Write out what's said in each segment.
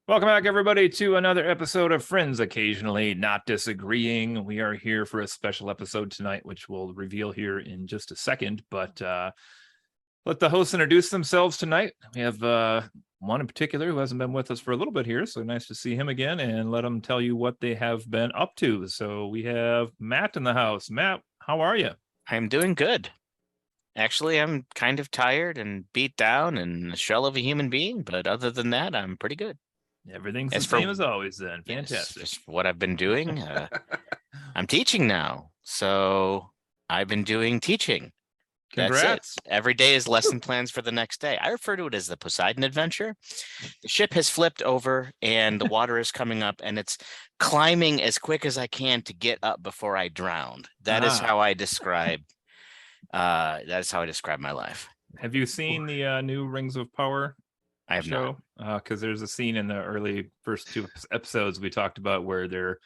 Welcome back, everybody, to another episode of Friends Occasionally Not Disagreeing. We are here for a special episode tonight, which we'll reveal here in just a second. But let the hosts introduce themselves tonight. We have one in particular who hasn't been with us for a little bit here, so nice to see him again, and let them tell you what they have been up to. So we have Matt in the house. Matt, how are you? I'm doing good. Actually, I'm kind of tired and beat down and a shell of a human being, but other than that, I'm pretty good. Everything's the As for same as always, then. yes, Fantastic. as for what I've been doing, I'm teaching now. So I've been doing teaching. That's it. Congrats. Every day is lesson plans for the next day. I refer to it as the Poseidon adventure. The ship has flipped over and the water is coming up and it's climbing as quick as I can to get up before I drown. That is how I describe my life. Have you seen the new Rings of Power I have not. show? Because there's a scene in the early first two episodes we talked about where they're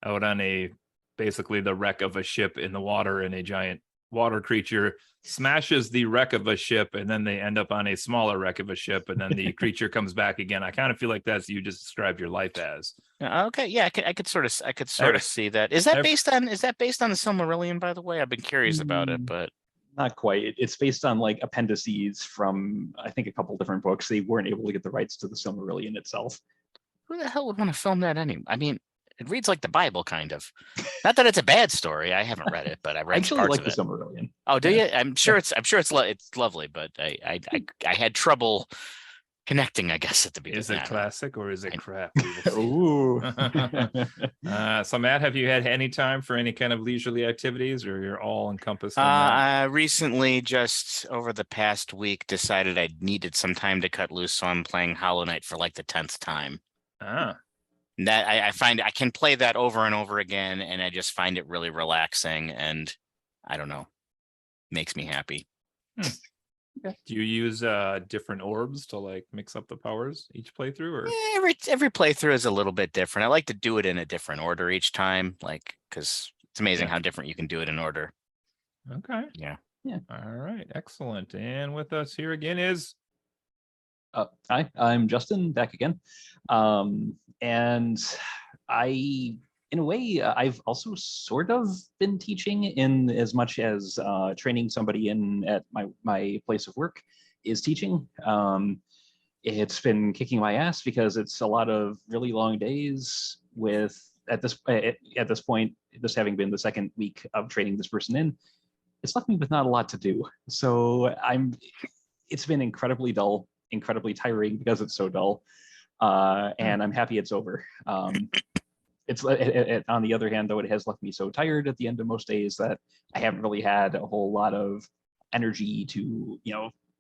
out on basically the wreck of a ship in the water, and a giant water creature smashes the wreck of a ship, and then they end up on a smaller wreck of a ship, and then the creature comes back again. I kind of feel like that's you just described your life as. Okay, yeah, I could sort of see that. Is that based on the Silmarillion, by the way? I've been curious about it, but Not quite. It's based on like appendices from I think a couple different books. They weren't able to get the rights to the Silmarillion itself. who the hell would want to film that anyway? I mean, it reads like the Bible, kind of. Not that it's a bad story. I haven't read it, but I I read actually parts like of the it. Silmarillion. Oh, do you? It's lovely, but I had trouble connecting, I guess, at the beginning. Is it classic or is it crap? Ooh. So Matt, have you had any time for any kind of leisurely activities, or you're all encompassed in that? I recently, just over the past week, decided I needed some time to cut loose, so I'm playing Hollow Knight for like the 10th time. And that I find I can play that over and over again, and I just find it really relaxing, and I don't know, makes me happy. Do you use different orbs to like mix up the powers each playthrough, or Every playthrough is a little bit different. I like to do it in a different order each time, like because it's amazing how different you can do it in order. Okay. Yeah. All right. Excellent. And with us here again is Hi, I'm Justin, back again. And in a way, I've also sort of been teaching in as much as training somebody in at my place of work is teaching. It's been kicking my ass because it's a lot of really long days with at this point, this having been the second week of training this person in, it's left me with not a lot to do. So it's been incredibly dull, incredibly tiring because it's so dull. And I'm happy it's over. It's on the other hand, though, it has left me so tired at the end of most days that I haven't really had a whole lot of energy to,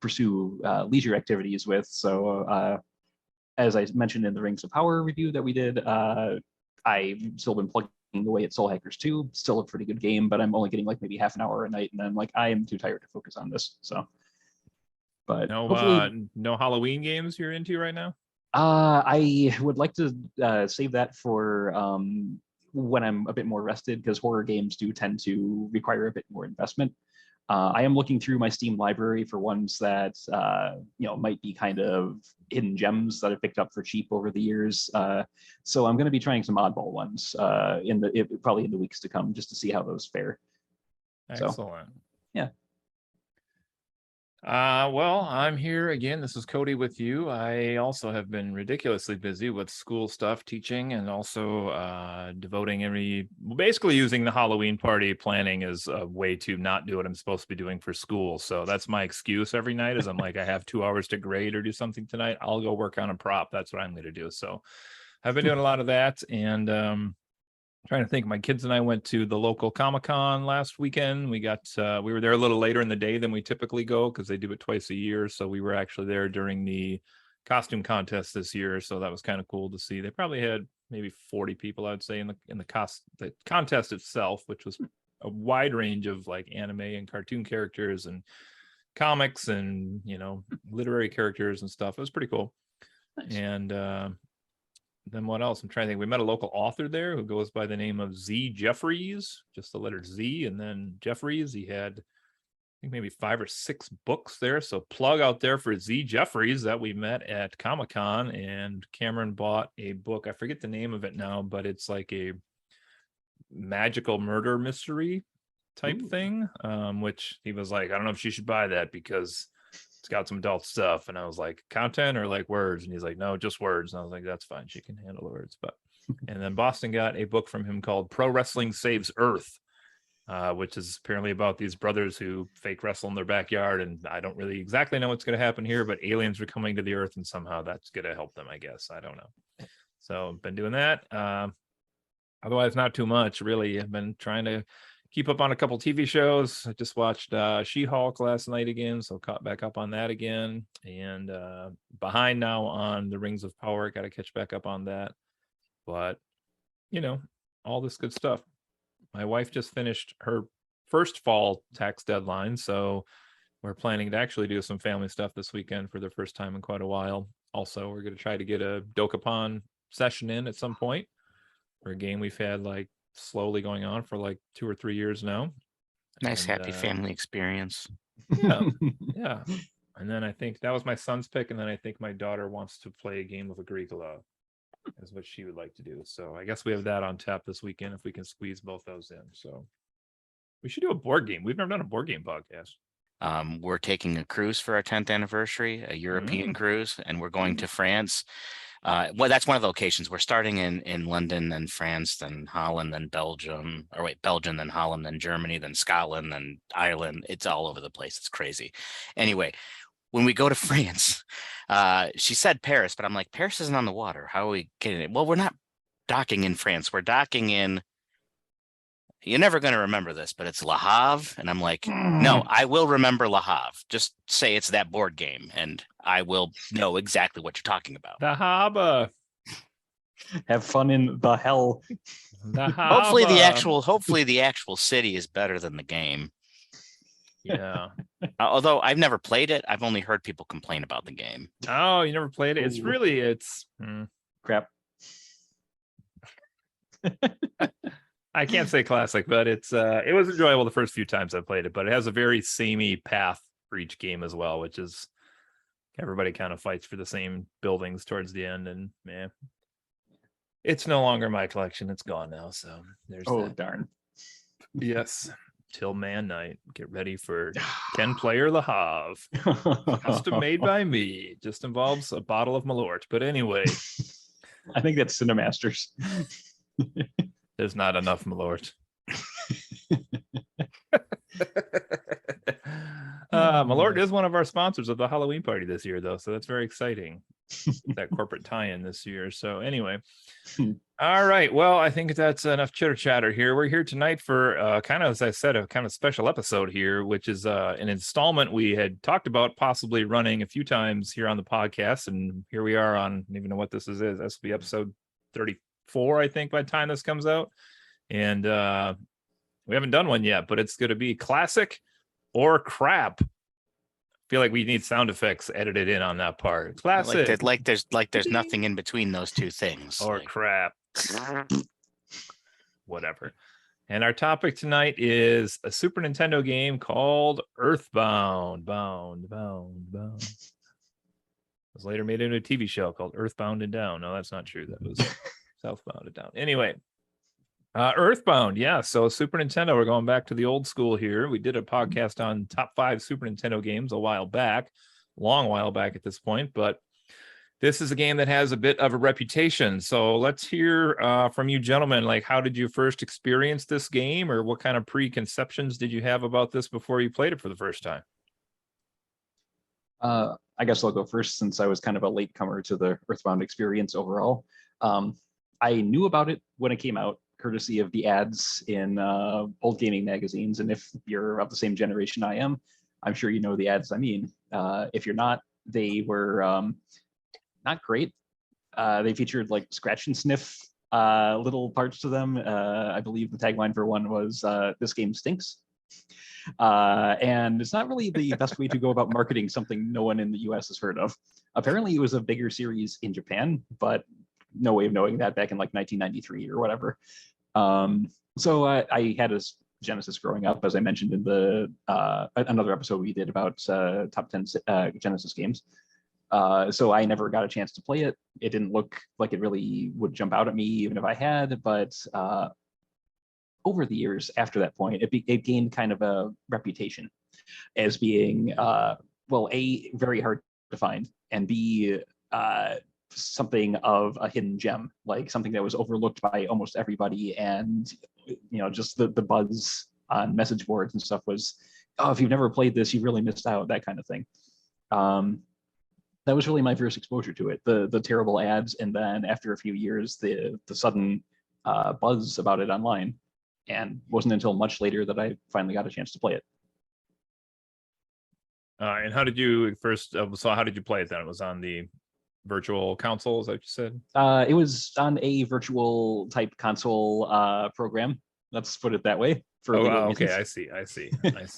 pursue leisure activities with. So as I mentioned in the Rings of Power review that we did, I've still been plugging away at Soul Hackers 2. Still a pretty good game, but I'm only getting like maybe half an hour a night, and then like I am too tired to focus on this. So, but no Halloween games you're into right now? I would like to save that for when I'm a bit more rested, because horror games do tend to require a bit more investment. I am looking through my Steam library for ones that might be kind of hidden gems that I picked up for cheap over the years. So I'm going to be trying some oddball ones probably in the weeks to come, just to see how those fare. Excellent. So, yeah. Well, I'm here again. This is Cody with you. I also have been ridiculously busy with school stuff, teaching, and also basically using the Halloween party planning as a way to not do what I'm supposed to be doing for school. So that's my excuse every night is I'm like, I have 2 hours to grade or do something tonight. I'll go work on a prop. That's what I'm going to do. So I've been doing a lot of that, and trying to think. My kids and I went to the local Comic-Con last weekend. We were there a little later in the day than we typically go because they do it twice a year. So we were actually there during the costume contest this year. So that was kind of cool to see. They probably had maybe 40 people, I'd say, in the contest itself, which was a wide range of like anime and cartoon characters and comics and literary characters and stuff. It was pretty cool. Nice. And then what else? I'm trying to think. We met a local author there who goes by the name of Z Jeffries, just the letter Z and then Jeffries. He had think maybe 5 or 6 books there. So plug out there for Z Jeffries that we met at Comic-Con, and Cameron bought a book. I forget the name of it now, but it's like a magical murder mystery type thing. Which he was like, I don't know if she should buy that because it's got some adult stuff. And I was like, content or like words? And he's like, no, just words. And I was like, that's fine. She can handle the words. But and then Boston got a book from him called Pro Wrestling Saves Earth, which is apparently about these brothers who fake wrestle in their backyard. And I don't really exactly know what's going to happen here, but aliens are coming to the Earth and somehow that's going to help them, I guess. I don't know. So I've been doing that. Otherwise, not too much, really. I've been trying to keep up on a couple TV shows. I just watched She-Hulk last night again, so caught back up on that again. And behind now on the Rings of Power. Got to catch back up on that. But, all this good stuff. My wife just finished her first fall tax deadline, so we're planning to actually do some family stuff this weekend for the first time in quite a while. Also, we're going to try to get a Dokapon session in at some point for a game we've had like slowly going on for like 2 or 3 years now. Nice, happy family experience. Yeah. Yeah. And then I think that was my son's pick. And then I think my daughter wants to play a game of Agricola, is what she would like to do. So I guess we have that on tap this weekend if we can squeeze both those in. So we should do a board game. We've never done a board game podcast. We're taking a cruise for our 10th anniversary, a European cruise, and we're going to France. Well, that's one of the locations. We're starting in London, then France, then Holland, then Belgium, Belgium, then Holland, then Germany, then Scotland, then Ireland. It's all over the place. It's crazy. Anyway, when we go to France, she said Paris, but I'm like, Paris isn't on the water. How are we getting it? Well, we're not docking in France. We're docking in, you're never going to remember this, but it's Le Havre. And I'm like, no, I will remember Le Havre. Just say it's that board game and I will know exactly what you're talking about. The Haba. Have fun in the hell. The Hopefully Haba. the actual city is better than the game. Yeah. Although I've never played it, I've only heard people complain about the game. Oh, you never played it? It's crap. I can't say classic, but it was enjoyable the first few times I played it, but it has a very samey path for each game as well, which is everybody kind of fights for the same buildings towards the end, and man, it's no longer my collection. It's gone now. So there's that. Darn. Yes. Till Man Night. Get ready for 10-player Le Havre. Custom made by me. Just involves a bottle of Malort. But anyway. I think that's Cinemasters. There's not enough Malort. Malort is one of our sponsors of the Halloween party this year, though, so that's very exciting. That corporate tie-in this year. So anyway, all right. Well, I think that's enough chitter chatter here. We're here tonight for kind of, as I said, a kind of special episode here, which is an installment we had talked about possibly running a few times here on the podcast, and here we are on. I don't even know what this is. This will be episode 34, I think, by the time this comes out, and we haven't done one yet, but it's going to be classic or crap. Feel like we need sound effects edited in on that part. Classic, like there's nothing in between those two things. Or crap. Whatever. And our topic tonight is a Super Nintendo game called Earthbound. Bound. It was later made into a TV show called Earthbound and Down. No, that's not true. That was Southbound and Down. Anyway. Earthbound, yeah. So Super Nintendo, we're going back to the old school here. We did a podcast on top 5 Super Nintendo games a while back, long while back at this point, but this is a game that has a bit of a reputation. So let's hear from you gentlemen, like how did you first experience this game, or what kind of preconceptions did you have about this before you played it for the first time? I guess I'll go first since I was kind of a latecomer to the Earthbound experience overall. I knew about it when it came out, courtesy of the ads in old gaming magazines. And if you're of the same generation I am, I'm sure you know the ads I mean. If you're not, they were not great. They featured like scratch and sniff little parts to them. I believe the tagline for one was, "This game stinks." And it's not really the best way to go about marketing something no one in the US has heard of. Apparently it was a bigger series in Japan, but no way of knowing that back in like 1993 or whatever. So I had a Genesis growing up, as I mentioned in the another episode we did about top 10 Genesis games. So I never got a chance to play it. It didn't look like it really would jump out at me, even if I had. But over the years after that point, it gained kind of a reputation as being, well, A, very hard to find, and B, something of a hidden gem, like something that was overlooked by almost everybody. And, just the buzz on message boards and stuff was, oh, if you've never played this, you really missed out, that kind of thing. That was really my first exposure to it, the terrible ads, and then after a few years, the sudden buzz about it online. And wasn't until much later that I finally got a chance to play it. And how did you first? So how did you play it then? It was on the virtual console, is that what you said? It was on a virtual type console program. Let's put it that way. Okay, I see. I see. It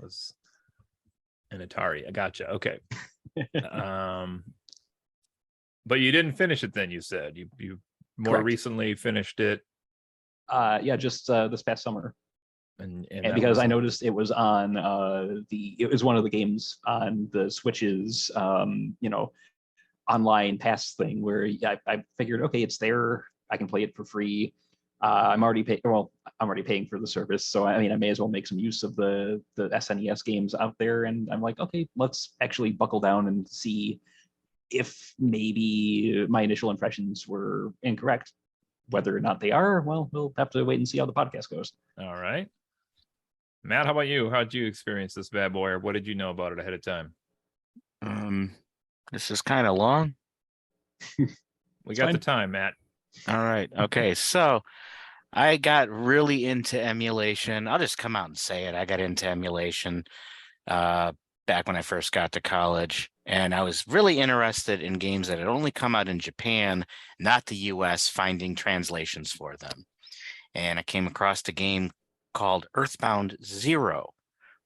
was an Atari. I gotcha. Okay. But you didn't finish it then, you said. You more Correct. Recently finished it. Yeah, just this past summer. And because I noticed it was on it was one of the games on the Switch's online pass thing, where I figured, okay, it's there, I can play it for free. I'm already paying for the service, so I may as well make some use of the SNES games out there. And I'm like, okay, let's actually buckle down and see if maybe my initial impressions were incorrect. Whether or not they are, well, we'll have to wait and see how the podcast goes. All right. Matt, how about you? How'd you experience this bad boy, or what did you know about it ahead of time? This is kind of long. We got the time, Matt. All right. Okay. So I got really into emulation. I'll just come out and say it. I got into emulation back when I first got to college. And I was really interested in games that had only come out in Japan, not the US, finding translations for them. And I came across a game called Earthbound 0,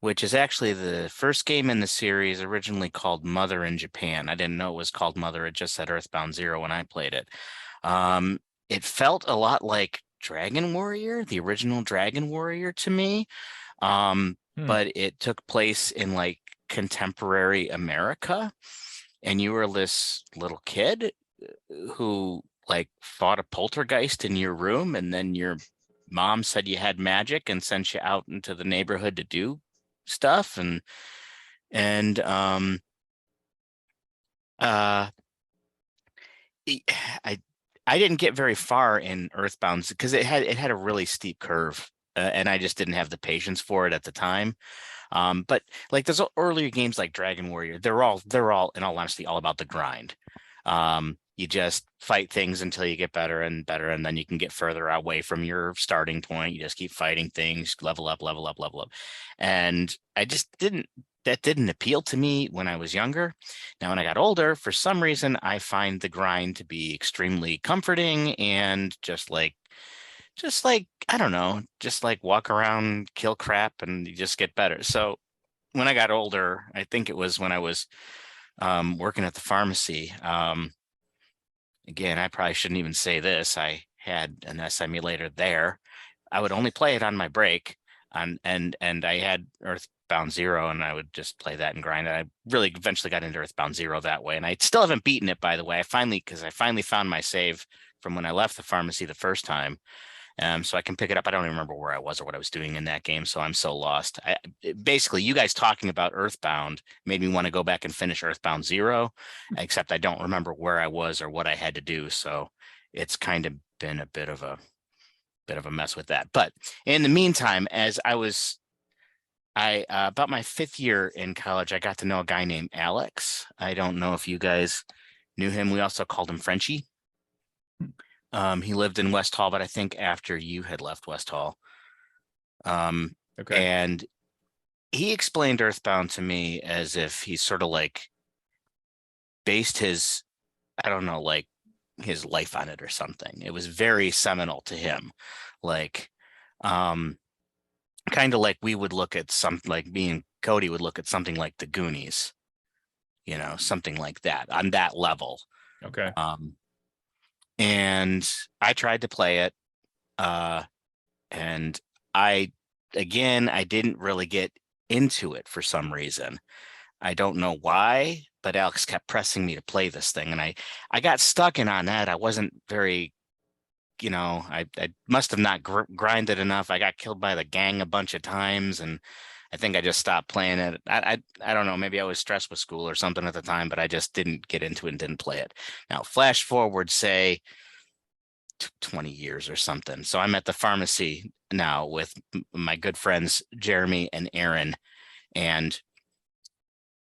which is actually the first game in the series, originally called Mother in Japan. I didn't know it was called Mother. It just said Earthbound 0 when I played it. It felt a lot like Dragon Warrior, the original Dragon Warrior to me. But it took place in like contemporary America, and you were this little kid who like fought a poltergeist in your room, and then your mom said you had magic and sent you out into the neighborhood to do stuff. I didn't get very far in Earthbound because it had a really steep curve, and I just didn't have the patience for it at the time. But like those earlier games like Dragon Warrior, they're all in all honesty all about the grind. You just fight things until you get better and better, and then you can get further away from your starting point. You just keep fighting things, level up. And that didn't appeal to me when I was younger. Now, when I got older, for some reason, I find the grind to be extremely comforting and just like, I don't know, just like walk around, kill crap, and you just get better. So when I got older, I think it was when I was working at the pharmacy. Again, I probably shouldn't even say this. I had an S emulator there. I would only play it on my break, and I had Earthbound 0, and I would just play that and grind it. I really eventually got into Earthbound 0 that way, and I still haven't beaten it, by the way. I finally found my save from when I left the pharmacy the first time. So I can pick it up. I don't even remember where I was or what I was doing in that game, so I'm so lost. Basically, you guys talking about Earthbound made me want to go back and finish Earthbound 0, except I don't remember where I was or what I had to do. So it's kind of been a bit of a mess with that. But in the meantime, as I about my 5th year in college, I got to know a guy named Alex. I don't know if you guys knew him. We also called him Frenchie. He lived in West Hall, but I think after you had left West Hall. Okay. And he explained Earthbound to me as if he sort of like based his, I don't know, like his life on it or something. It was very seminal to him. Like, kind of like we would look at something like me and Cody would look at something like The Goonies, something like that on that level. Okay. And I tried to play it, and I again, I didn't really get into it for some reason. I don't know why, but Alex kept pressing me to play this thing, and I got stuck in on that. I wasn't very, I must have not grinded enough. I got killed by the gang a bunch of times, and I think I just stopped playing it. I don't know. Maybe I was stressed with school or something at the time, but I just didn't get into it and didn't play it. Now, flash forward, say 20 years or something. So I'm at the pharmacy now with my good friends Jeremy and Aaron, and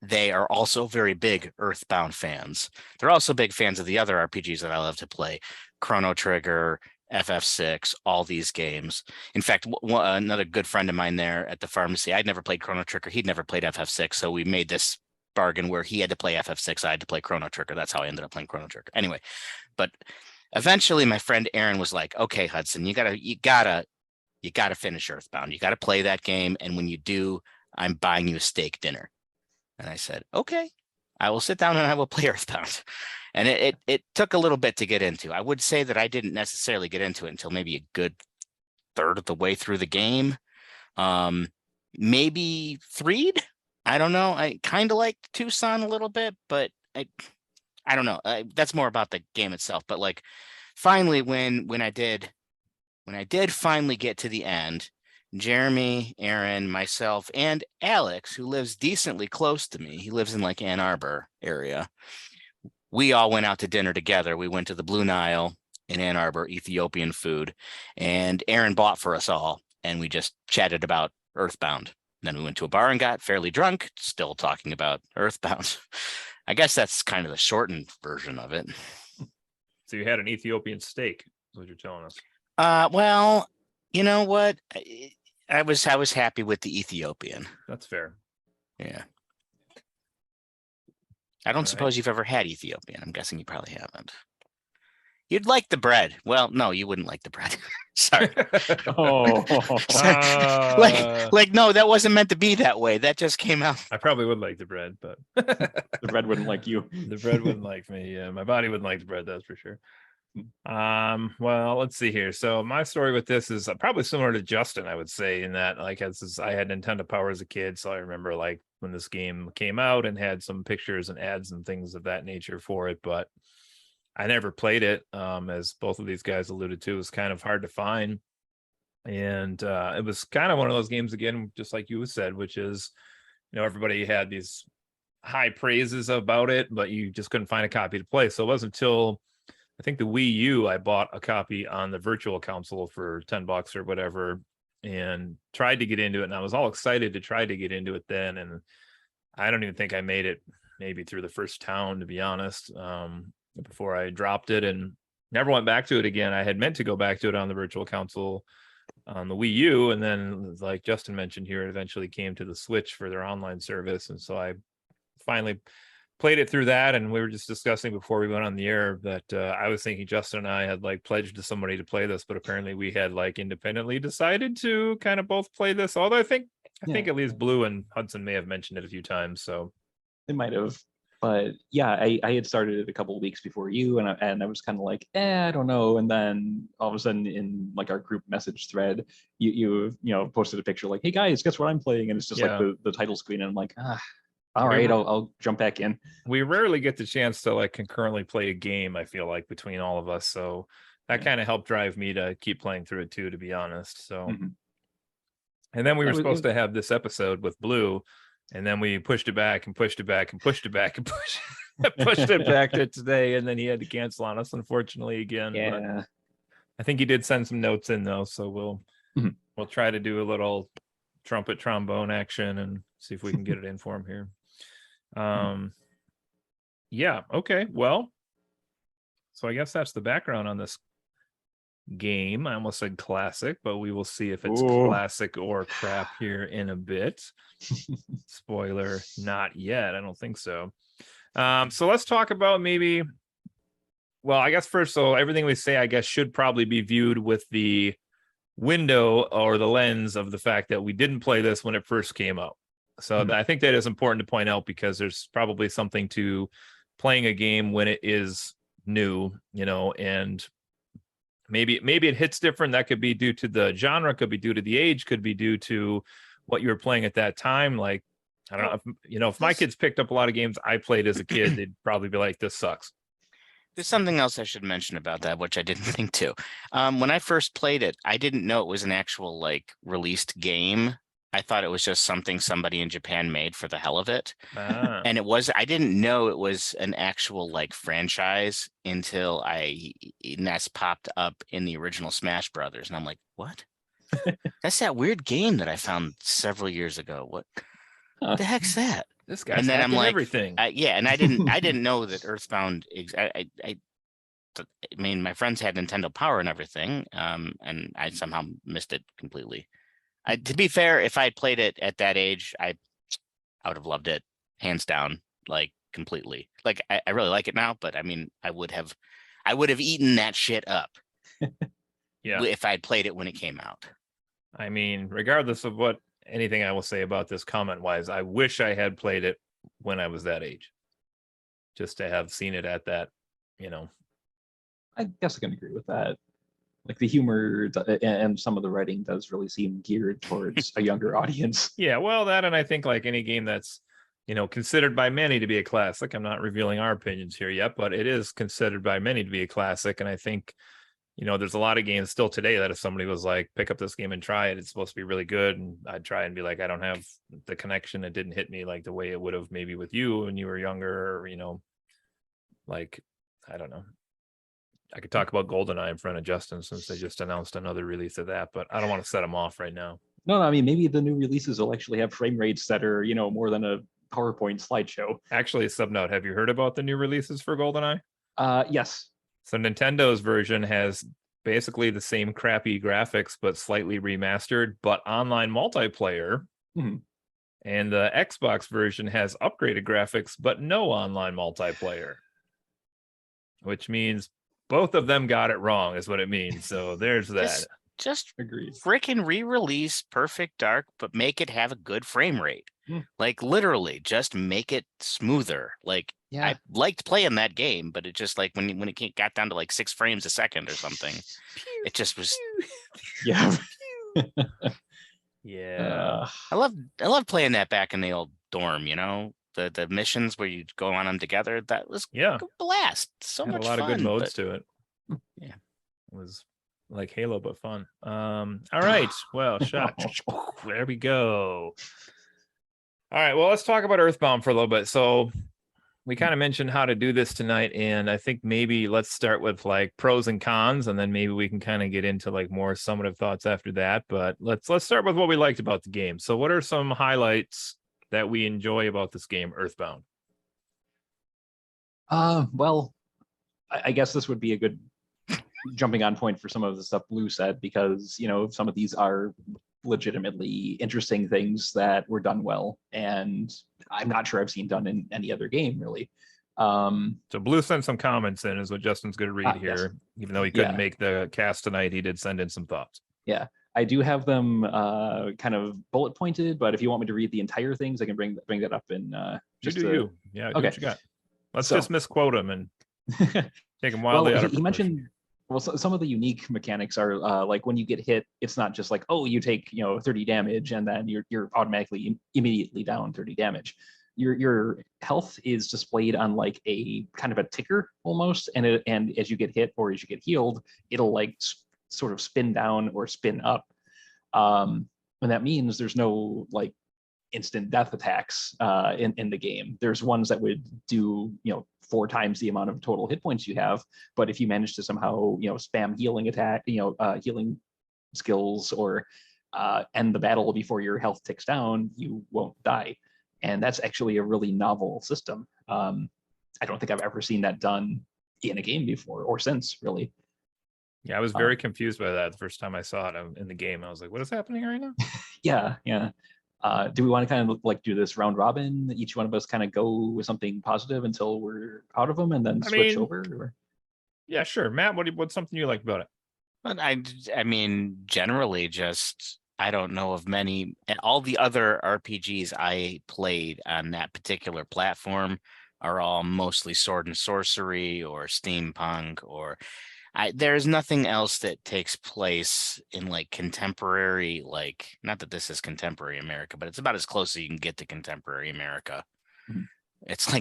they are also very big Earthbound fans. They're also big fans of the other RPGs that I love to play, Chrono Trigger, FF6, all these games. In fact, another good friend of mine there at the pharmacy, I'd never played Chrono Trigger. He'd never played FF6. So we made this bargain where he had to play FF6. I had to play Chrono Trigger. That's how I ended up playing Chrono Trigger. Anyway, but eventually my friend Aaron was like, okay, Hudson, you gotta finish Earthbound. You gotta play that game. And when you do, I'm buying you a steak dinner. And I said, okay, I will sit down and I will play Earthbound. And it took a little bit to get into. I would say that I didn't necessarily get into it until maybe a good third of the way through the game. Maybe threed. I don't know. I kind of liked Tucson a little bit, but I don't know. That's more about the game itself. But like, finally, when I did finally get to the end, Jeremy, Aaron, myself, and Alex, who lives decently close to me, he lives in like Ann Arbor area. We all went out to dinner together. We went to the Blue Nile in Ann Arbor, Ethiopian food, and Aaron bought for us all, and we just chatted about Earthbound. Then we went to a bar and got fairly drunk, still talking about Earthbound. I guess that's kind of the shortened version of it. So you had an Ethiopian steak, is what you're telling us. Well, you know what? I was happy with the Ethiopian. That's fair. Yeah. I don't suppose you've ever had Ethiopian. I'm guessing you probably haven't. You'd like the bread. Well, no, you wouldn't like the bread. Sorry. Like, no, that wasn't meant to be that way. That just came out. I probably would like the bread, but the bread wouldn't like you. The bread wouldn't like me. Yeah, my body wouldn't like the bread, that's for sure. Well, let's see here. So my story with this is probably similar to Justin, I would say, in that like I had Nintendo Power as a kid, so I remember like when this game came out and had some pictures and ads and things of that nature for it, but I never played it. As both of these guys alluded to, it was kind of hard to find, and it was kind of one of those games again, just like you said, which is, everybody had these high praises about it, but you just couldn't find a copy to play. So it wasn't until I think the Wii U, I bought a copy on the virtual console for $10 or whatever, and tried to get into it. And I was all excited to try to get into it then. And I don't even think I made it maybe through the first town, to be honest, before I dropped it and never went back to it again. I had meant to go back to it on the virtual console on the Wii U. And then, like Justin mentioned here, it eventually came to the Switch for their online service. And so I finally played it through that, and we were just discussing before we went on the air that I was thinking Justin and I had like pledged to somebody to play this, but apparently we had like independently decided to kind of both play this. Although I think at least Blue and Hudson may have mentioned it a few times, so they might have. But yeah, I had started it a couple of weeks before you, and I was kind of like, I don't know. And then all of a sudden, in like our group message thread, you posted a picture like, hey guys, guess what I'm playing, and it's just like the title screen, and I'm like, all right, I'll jump back in. We rarely get the chance to like concurrently play a game, I feel like, between all of us. So that kind of helped drive me to keep playing through it too, to be honest. So, and then we were supposed to have this episode with Blue, and then we pushed it back and pushed it back and pushed it back and pushed it back to today. And then he had to cancel on us, unfortunately, again. Yeah. But I think he did send some notes in though. So we'll try to do a little trumpet trombone action and see if we can get it in for him here. Yeah, okay, well, so I guess that's the background on this game. I almost said classic, but we will see if it's classic or crap here in a bit. Spoiler, not yet. I don't think so. So let's talk about maybe, well, I guess first, so everything we say, I guess, should probably be viewed with the window or the lens of the fact that we didn't play this when it first came out. So I think that is important to point out, because there's probably something to playing a game when it is new, and maybe it hits different. That could be due to the genre, could be due to the age, could be due to what you were playing at that time. Like, I don't know, if my kids picked up a lot of games I played as a kid, they'd probably be like, this sucks. There's something else I should mention about that, which I didn't think too. When I first played it, I didn't know it was an actual like released game. I thought it was just something somebody in Japan made for the hell of it. And I didn't know it was an actual like franchise until Ness popped up in the original Smash Brothers. And I'm like, what? That's that weird game that I found several years ago. What the heck's that? This guy's and then I'm like, everything. Yeah, and I didn't know that Earthbound. I mean, my friends had Nintendo Power and everything, and I somehow missed it completely. To be fair, if I had played it at that age, I would have loved it, hands down, like completely. Like I really like it now, but I mean, I would have eaten that shit up. Yeah, if I'd played it when it came out. I mean, regardless of what anything I will say about this comment wise, I wish I had played it when I was that age, just to have seen it at that, I guess I can agree with that. Like the humor and some of the writing does really seem geared towards a younger audience. Yeah, well, that, and I think like any game that's, considered by many to be a classic. I'm not revealing our opinions here yet, but it is considered by many to be a classic. And I think, there's a lot of games still today that if somebody was like, pick up this game and try it, it's supposed to be really good. And I'd try and be like, I don't have the connection. It didn't hit me like the way it would have maybe with you when you were younger, or, like, I don't know. I could talk about GoldenEye in front of Justin since they just announced another release of that, but I don't want to set them off right now. No, I mean, maybe the new releases will actually have frame rates that are, more than a PowerPoint slideshow. Actually, a sub note, have you heard about the new releases for GoldenEye? Yes. So Nintendo's version has basically the same crappy graphics, but slightly remastered, but online multiplayer. Mm-hmm. And the Xbox version has upgraded graphics, but no online multiplayer. Which means both of them got it wrong, is what it means. So there's that. Just agreed. Freaking re-release Perfect Dark, but make it have a good frame rate. Like literally, just make it smoother. Like I liked playing that game, but it just like when it got down to like 6 frames a second or something, it just was. Yeah. Yeah. I love playing that back in the old dorm. The missions where you go on them together. That was a blast. So much fun. A lot of good modes to it. Yeah, it was like Halo, but fun. All right. Well, shot. There we go. All right. Well, let's talk about Earthbound for a little bit. So we kind of mentioned how to do this tonight, and I think maybe let's start with like pros and cons, and then maybe we can kind of get into like more summative thoughts after that. But let's start with what we liked about the game. So what are some highlights that we enjoy about this game, Earthbound? Well, I guess this would be a good jumping on point for some of the stuff Blue said, because some of these are legitimately interesting things that were done well, and I'm not sure I've seen done in any other game really. So Blue sent some comments in, is what Justin's going to read here. Yes. Even though he couldn't make the cast tonight, he did send in some thoughts. Yeah, I do have them kind of bullet pointed, but if you want me to read the entire things, I can bring that up in just you. Yeah, okay. What you got. Let's just misquote him and take him wildly out of proportion. He mentioned, some of the unique mechanics are like when you get hit, it's not just like, oh, you take 30 damage and then you're automatically immediately down 30 damage. Your health is displayed on like a kind of a ticker almost, and as you get hit or as you get healed, it'll like sort of spin down or spin up. And that means there's no like instant death attacks in the game. There's ones that would do 4 times the amount of total hit points you have, but if you manage to somehow spam healing attack, healing skills, or end the battle before your health ticks down, you won't die. And that's actually a really novel system. I don't think I've ever seen that done in a game before or since, really. Yeah, I was very confused by that the first time I saw it in the game. I was like, what is happening right now? Yeah. Do we want to kind of like do this round robin? Each one of us kind of go with something positive until we're out of them, and then switch over? Or? Yeah, sure. Matt, what's something you like about it? But I mean, generally, just I don't know of many. And all the other RPGs I played on that particular platform are all mostly sword and sorcery or steampunk, or There's nothing else that takes place in like contemporary, like, not that this is contemporary America, but it's about as close as you can get to contemporary America. Mhm. It's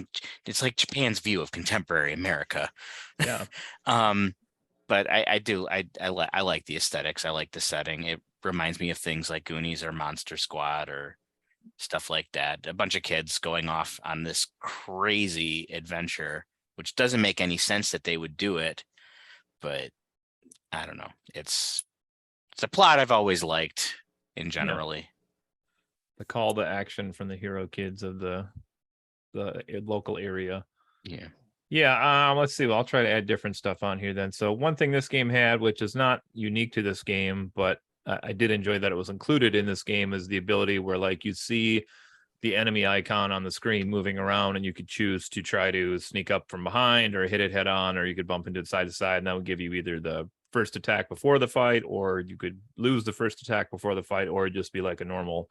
like Japan's view of contemporary America. Yeah. But I like the aesthetics. I like the setting. It reminds me of things like Goonies or Monster Squad or stuff like that. A bunch of kids going off on this crazy adventure, which doesn't make any sense that they would do it, but I don't know. It's a plot I've always liked in generally. The call to action from the hero kids of the local area. Yeah. Yeah, let's see. Well, I'll try to add different stuff on here then. So one thing this game had, which is not unique to this game, but I did enjoy that it was included in this game, is the ability where like you see the enemy icon on the screen moving around and you could choose to try to sneak up from behind or hit it head on, or you could bump into it side to side, and that would give you either the first attack before the fight, or you could lose the first attack before the fight, or just be like a normal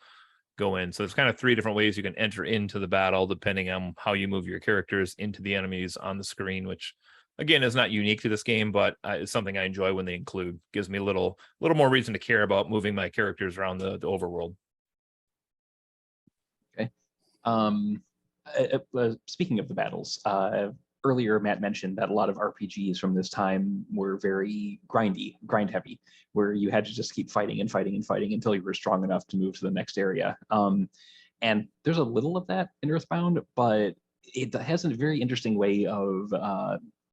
go in. So there's kind of 3 different ways you can enter into the battle depending on how you move your characters into the enemies on the screen, which again is not unique to this game, but it's something I enjoy when they include. Gives me a little more reason to care about moving my characters around the overworld. Okay. Speaking of the battles, earlier Matt mentioned that a lot of RPGs from this time were very grind heavy, where you had to just keep fighting and fighting and fighting until you were strong enough to move to the next area. And there's a little of that in Earthbound, but it has a very interesting way of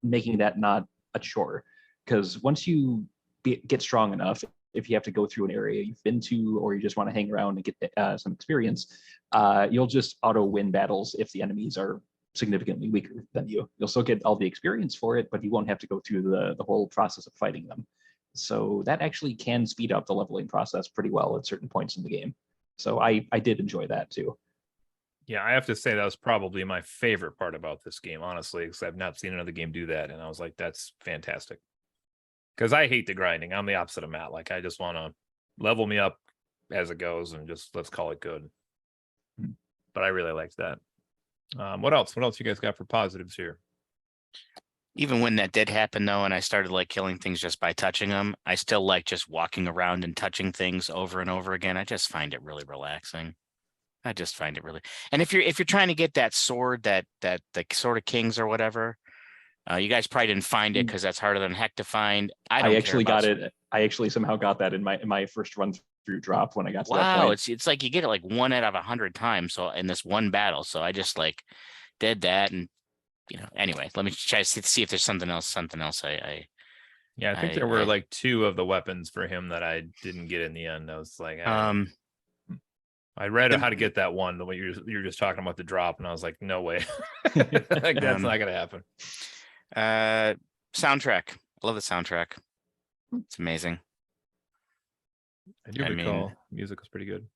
making that not a chore. Because once you get strong enough, if you have to go through an area you've been to, or you just want to hang around and get some experience, you'll just auto win battles if the enemies are significantly weaker than you. You'll still get all the experience for it, but you won't have to go through the whole process of fighting them. So that actually can speed up the leveling process pretty well at certain points in the game. So I did enjoy that too. Yeah, I have to say that was probably my favorite part about this game, honestly, because I've not seen another game do that, and I was like, that's fantastic. Because I hate the grinding. I'm the opposite of Matt. Like, I just want to level me up as it goes and just let's call it good. But I really liked that. What else? What else you guys got for positives here? Even when that did happen, though, and I started like killing things just by touching them, I still like just walking around and touching things over and over again. I just find it really relaxing. I just find it really. And if you're trying to get that sword, that the Sword of Kings or whatever, you guys probably didn't find it because that's harder than heck to find. I actually got it. I actually somehow got that in my first run through drop when I got to that point. Wow, it's like you get it like 1 out of 100 times. So in this one battle, so I just like did that, and anyway, let me try to see if there's something else. I think there were like 2 of the weapons for him that I didn't get in the end. I was like, I read how to get that one, the way you're just talking about the drop, and I was like, no way. Like, that's not gonna happen. Soundtrack. I love the soundtrack. It's amazing. I do recall music was pretty good.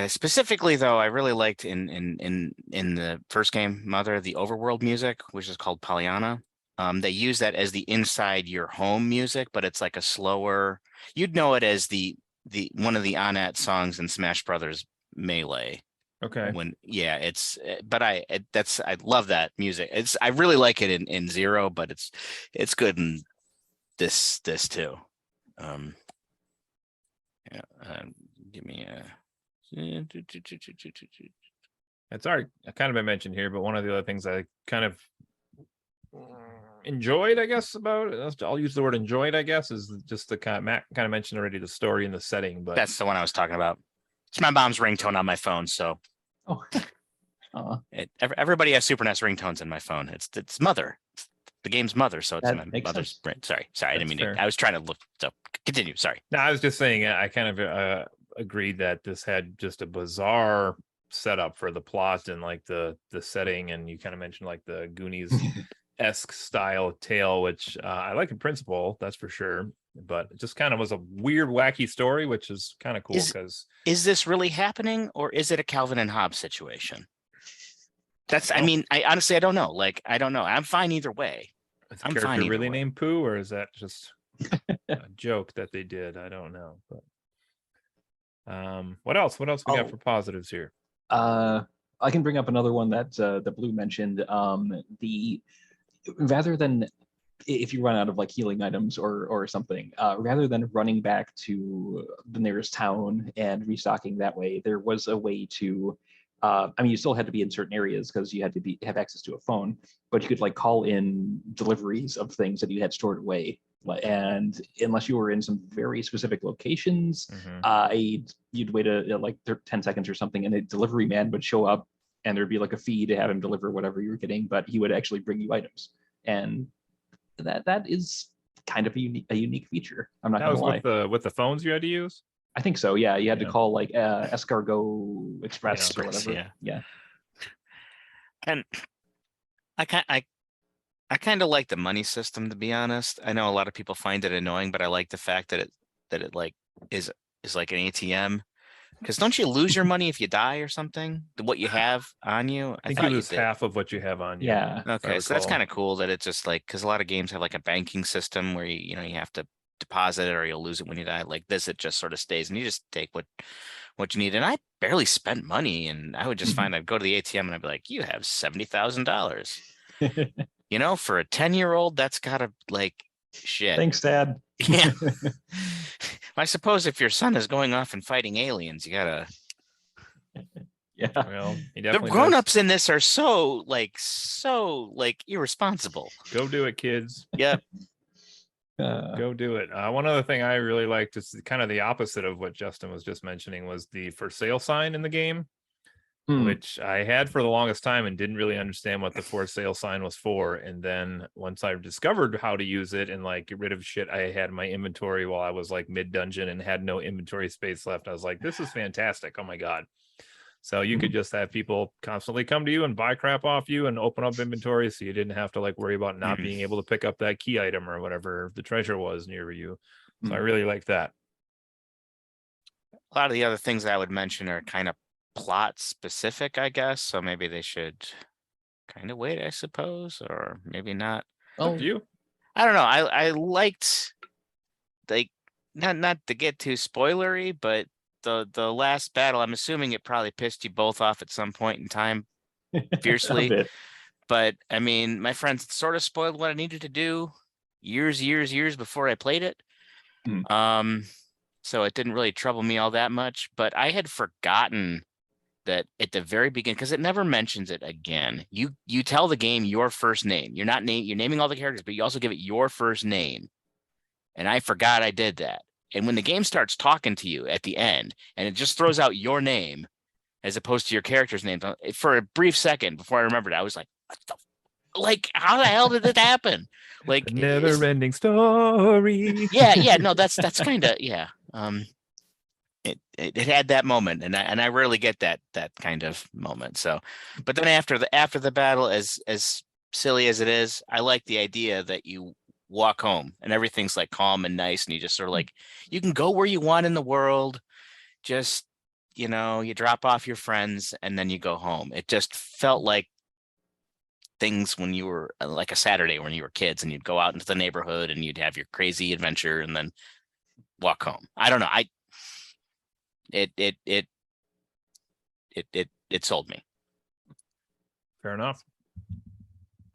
Specifically though, I really liked in the first game, Mother, the overworld music, which is called Pollyanna. They use that as the inside your home music, but it's like a slower. You'd know it as the one of the Onat songs in Smash Brothers Melee. Okay. I love that music. I really like it in Zero, but it's good in this too. Give me a. It's already kind of been mentioned here, but one of the other things I kind of enjoyed, I guess, about it, I'll use the word enjoyed, I guess, is just the Matt kind of mentioned already, the story and the setting. But that's the one I was talking about. It's my mom's ringtone on my phone, so. Everybody has Super NES ringtones in my phone. It's Mother. It's the game's Mother, so it's my mother's brain. Sorry, I didn't mean to. I was trying to look. So continue. Sorry. No, I was just saying I kind of agreed that this had just a bizarre setup for the plot and like the setting, and you kind of mentioned like the Goonies-esque style tale, which I like in principle, that's for sure. But it just kind of was a weird, wacky story, which is kind of cool because is this really happening, or is it a Calvin and Hobbes situation? I honestly, I don't know. Like, I don't know. I'm fine either way. Is the character really named Pooh, or is that just a joke that they did? I don't know. But what else? What else we got for positives here? I can bring up another one that the Blue mentioned. rather than if you run out of like healing items or something, rather than running back to the nearest town and restocking that way, there was a way to, I mean, you still had to be in certain areas because you had to have access to a phone, but you could like call in deliveries of things that you had stored away. And unless you were in some very specific locations, you'd wait like 10 seconds or something, and a delivery man would show up, and there'd be like a fee to have him deliver whatever you were getting, but he would actually bring you items. And that is kind of a unique feature. I'm not That gonna was lie. with the phones you had to use. I think so. Yeah, you had to call like Escargot Express or Express, whatever. Yeah. And I kind of like the money system, to be honest. I know a lot of people find it annoying, but I like the fact that it like is like an ATM. Because don't you lose your money if you die or something? What you have on you? I think thought you lose did. half of what you have on you. Yeah. Okay, so that's kind of cool that it's just like, because a lot of games have like a banking system where you have to deposit it or you'll lose it when you die. Like this, it just sort of stays and you just take what you need. And I barely spent money, and I would just find I'd go to the ATM and I'd be like, you have $70,000. For a 10-year-old, that's gotta like shit. Thanks, Dad. Yeah. I suppose if your son is going off and fighting aliens, you gotta. Yeah. Well, the grown-ups in this are so irresponsible. Go do it, kids. Yep. Go do it. One other thing I really liked is kind of the opposite of what Justin was just mentioning was the for sale sign in the game, which I had for the longest time and didn't really understand what the for sale sign was for. And then once I discovered how to use it and like get rid of shit I had in my inventory while I was like mid dungeon and had no inventory space left, I was like, this is fantastic. Oh my God. So you could just have people constantly come to you and buy crap off you and open up inventory, so you didn't have to like worry about not being able to pick up that key item or whatever the treasure was near you. So I really like that. A lot of the other things I would mention are kind of plot specific, I guess. So maybe they should kind of wait, I suppose, or maybe not. Up to you. I don't know. I liked, like, not to get too spoilery, but the last battle, I'm assuming it probably pissed you both off at some point in time fiercely. But I mean, my friends sort of spoiled what I needed to do years before I played it. So it didn't really trouble me all that much, but I had forgotten that at the very beginning, because it never mentions it again. You tell the game your first name. You're naming all the characters, but you also give it your first name. And I forgot I did that. And when the game starts talking to you at the end, and it just throws out your name as opposed to your character's name, for a brief second before I remembered, I was like, what the, like, how the hell did this happen? Like, never-ending story. Yeah, no, that's kind of, yeah. It had that moment, and I rarely get that kind of moment. So, but then after the battle, as silly as it is, I like the idea that you walk home and everything's like calm and nice, and you just sort of like, you can go where you want in the world. Just, you drop off your friends and then you go home. It just felt like things when you were like a Saturday when you were kids, and you'd go out into the neighborhood and you'd have your crazy adventure and then walk home. I don't know. It sold me. Fair enough.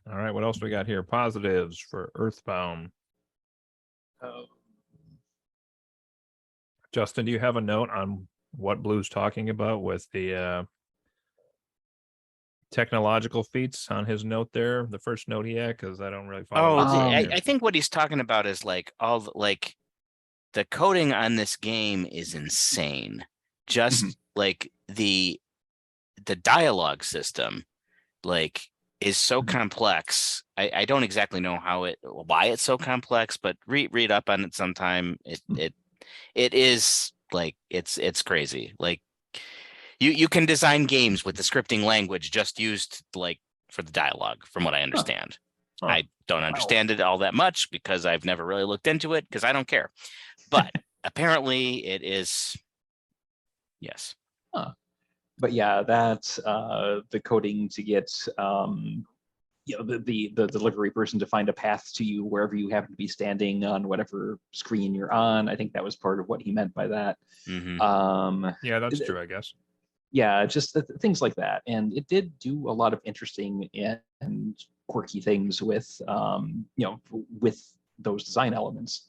All right, what else we got here? Positives for Earthbound. Justin, do you have a note on what Blue's talking about with the technological feats on his note there? The first note he had, because I don't really follow. I think what he's talking about is like like the coding on this game is insane. Just like the dialogue system, like, is so complex. I don't exactly know why it's so complex, but read up on it sometime. It is like, it's crazy. Like, you can design games with the scripting language just used like for the dialogue, from what I understand. I don't understand it all that much because I've never really looked into it because I don't care. But apparently it is. Yes. But yeah, that's the coding to get the delivery person to find a path to you wherever you happen to be standing on whatever screen you're on. I think that was part of what he meant by that. Yeah, that's true, I guess. Yeah, just things like that. And it did do a lot of interesting and quirky things with with those design elements.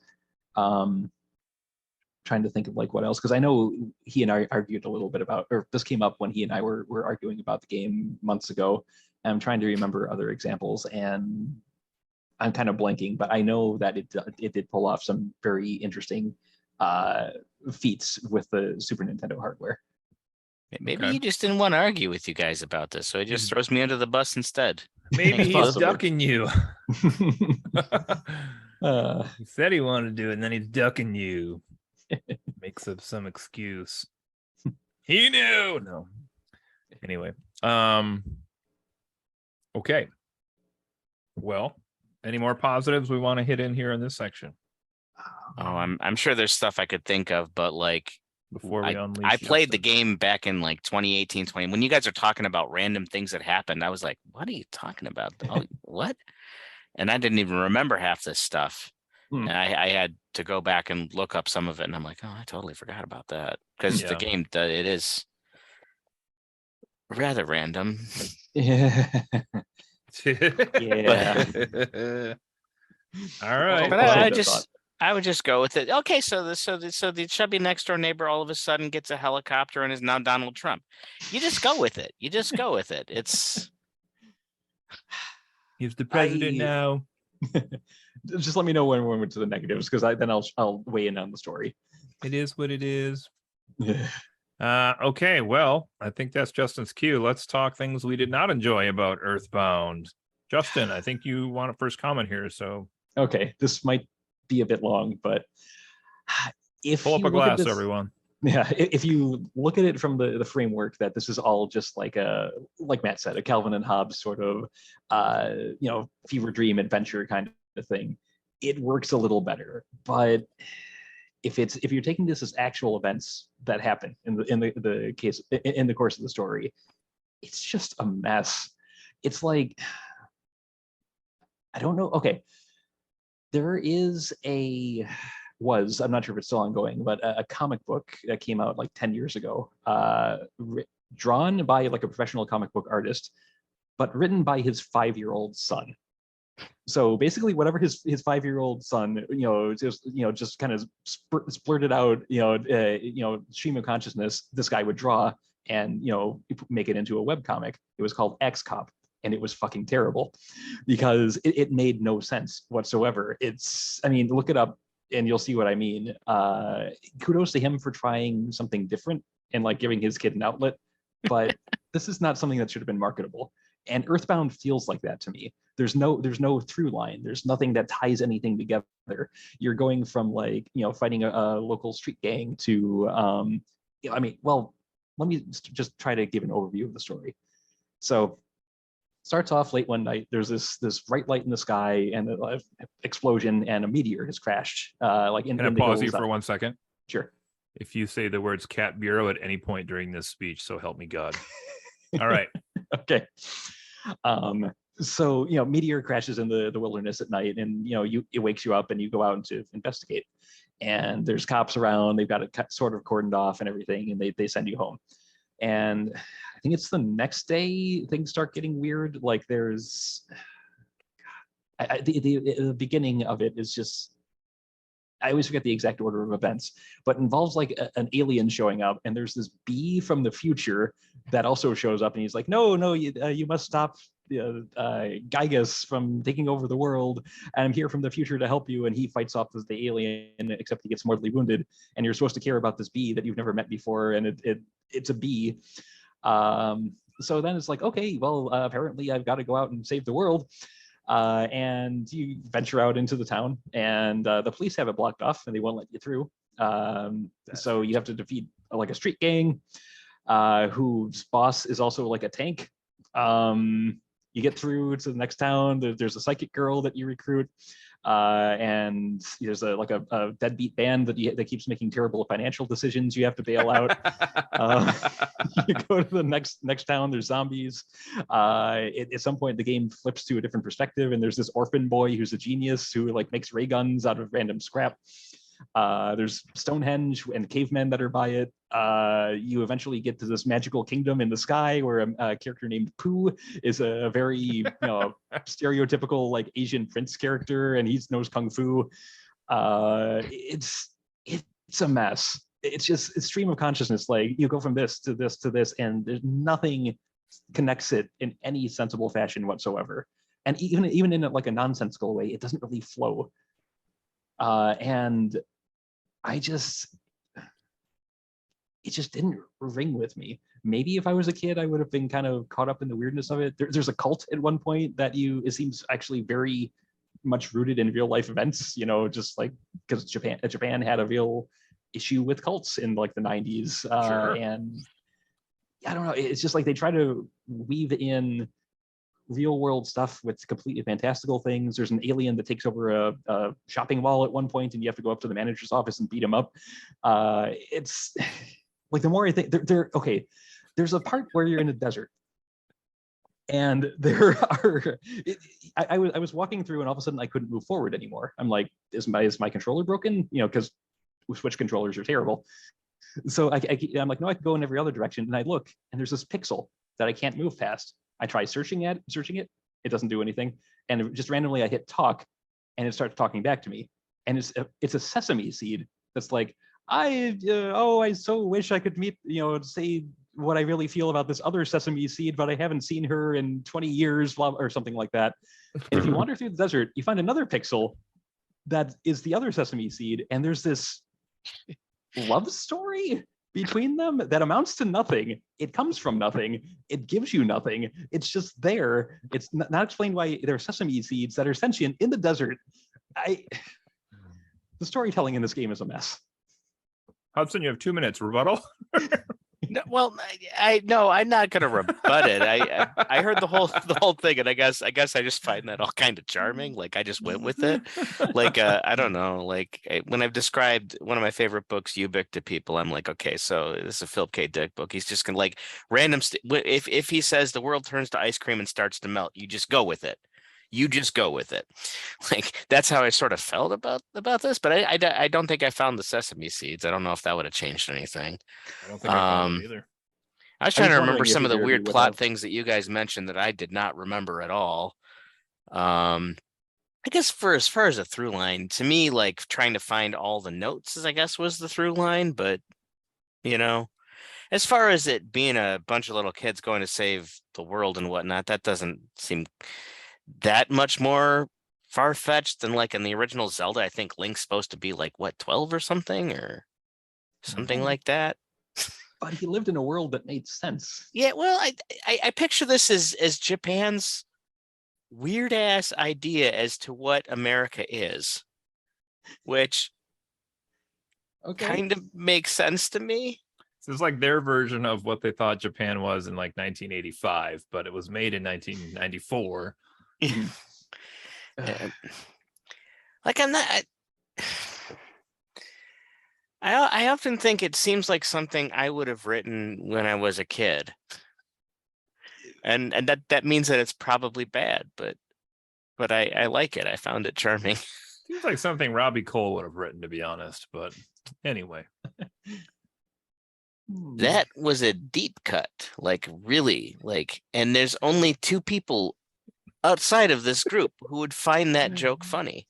Trying to think of like what else, because I know he and I argued a little bit about, or this came up when he and I were arguing about the game months ago. And I'm trying to remember other examples, and I'm kind of blanking, but I know that it did pull off some very interesting feats with the Super Nintendo hardware. Maybe he just didn't want to argue with you guys about this, so he just throws me under the bus instead. Maybe he's possible. ducking you. He said he wanted to do it, and then he's ducking you. Makes up some excuse. He knew. No. Anyway. Okay. Well, any more positives we want to hit in here in this section? Oh, I'm sure there's stuff I could think of, but like before we unleash. I played the game back in like 2018, 20. When you guys are talking about random things that happened, I was like, what are you talking about? Oh, what? And I didn't even remember half this stuff. And I had to go back and look up some of it, and I'm like, oh, I totally forgot about that, because the game, it is rather random. Yeah. All right. But I would just go with it. Okay, so the chubby next door neighbor all of a sudden gets a helicopter and is now Donald Trump. You just go with it. It's he's the president now. Just let me know when we're to the negatives, because then I'll weigh in on the story. It is what it is. Okay, well, I think that's Justin's cue. Let's talk things we did not enjoy about Earthbound. Justin, I think you want a first comment here. So okay, this might be a bit long, but if pull up a glass, everyone. Yeah, if you look at it from the framework that this is all just like Matt said, a Calvin and Hobbes sort of fever dream adventure kind of thing, it works a little better. But if you're taking this as actual events that happen in the case in the course of the story, it's just a mess. It's like, I don't know. Okay, there is I'm not sure if it's still ongoing, but a comic book that came out like 10 years ago, drawn by like a professional comic book artist, but written by his 5-year-old son. So basically, whatever his 5-year-old son, just kind of splurted out, stream of consciousness, this guy would draw and make it into a webcomic. It was called X Cop, and it was fucking terrible because it made no sense whatsoever. Look it up and you'll see what I mean. Kudos to him for trying something different and like giving his kid an outlet, but this is not something that should have been marketable. And Earthbound feels like that to me. There's no through line. There's nothing that ties anything together. You're going from like, fighting a local street gang to, let me just try to give an overview of the story. So starts off late one night. There's this bright light in the sky and an explosion, and a meteor has crashed. Can I pause you for 1 second? Sure. If you say the words Cat Bureau at any point during this speech, so help me God. All right. Okay. So meteor crashes in the wilderness at night, and it wakes you up and you go out to investigate. And there's cops around. They've got it sort of cordoned off and everything, and they send you home. And I think it's the next day things start getting weird. Like there's the beginning of it is just, I always forget the exact order of events, but involves like an alien showing up, and there's this bee from the future that also shows up, and he's like, no, you must stop Gygus from taking over the world, and I'm here from the future to help you. And he fights off the alien, except he gets mortally wounded, and you're supposed to care about this bee that you've never met before, and it's a bee. So then it's like, okay, well, apparently I've got to go out and save the world. And you venture out into the town, and the police have it blocked off and they won't let you through. So you have to defeat like a street gang whose boss is also like a tank. You get through to the next town. There's a psychic girl that you recruit, and there's a deadbeat band that keeps making terrible financial decisions. You have to bail out. You go to the next town. There's zombies. At some point, the game flips to a different perspective, and there's this orphan boy who's a genius who like makes ray guns out of random scrap. There's Stonehenge and cavemen that are by it. You eventually get to this magical kingdom in the sky where a character named Pooh is a very stereotypical like Asian prince character, and he knows kung fu. It's a mess. It's just it's stream of consciousness. Like you go from this to this to this, and there's nothing connects it in any sensible fashion whatsoever. And even in like a nonsensical way, it doesn't really flow. And it just didn't ring with me. Maybe if I was a kid, I would have been kind of caught up in the weirdness of it. There's a cult at one point that it seems actually very much rooted in real life events, just like because Japan had a real issue with cults in like the 90s. Sure. And I don't know, it's just like they try to weave in real world stuff with completely fantastical things. There's an alien that takes over a shopping mall at one point, and you have to go up to the manager's office and beat him up. It's like the more I think they're okay. There's a part where you're in the desert, and there are. I was walking through, and all of a sudden I couldn't move forward anymore. I'm like, is my controller broken? Because Switch controllers are terrible. So I'm like, no, I can go in every other direction, and I look, and there's this pixel that I can't move past. I try searching it, it doesn't do anything, and just randomly I hit talk, and it starts talking back to me, and it's a sesame seed that's like, I so wish I could meet, say what I really feel about this other sesame seed, but I haven't seen her in 20 years, or something like that. And if you wander through the desert, you find another pixel that is the other sesame seed, and there's this love story between them that amounts to nothing. It comes from nothing. It gives you nothing. It's just there. It's not explained why there are sesame seeds that are sentient in the desert. The storytelling in this game is a mess. Hudson, you have 2 minutes. Rebuttal? No, well, I'm not gonna rebut it. I heard the whole thing, and I guess I just find that all kind of charming. Like I just went with it. Like I don't know. Like when I've described one of my favorite books, Ubik, to people, I'm like, okay, so this is a Philip K. Dick book. He's just gonna like random. If he says the world turns to ice cream and starts to melt, you just go with it. You just go with it. Like that's how I sort of felt about this. But I don't think I found the sesame seeds. I don't know if that would have changed anything. I don't think I found it either. I was trying to remember some of the weird plot things that you guys mentioned that I did not remember at all. I guess as far as a through line, to me, like trying to find all the notes, I guess, was the through line. But as far as it being a bunch of little kids going to save the world and whatnot, that doesn't seem that much more far-fetched than like in the original Zelda. I think Link's supposed to be like 12 or something like that. But he lived in a world that made sense. Yeah, well, I picture this as Japan's weird ass idea as to what America is, which kind of makes sense to me. So it's like their version of what they thought Japan was in like 1985, but it was made in 1994. Like I'm not. I often think it seems like something I would have written when I was a kid, and that means that it's probably bad, but I like it. I found it charming. Seems like something Robbie Cole would have written, to be honest. But anyway, that was a deep cut, like really, like, and there's only 2 people outside of this group who would find that joke funny.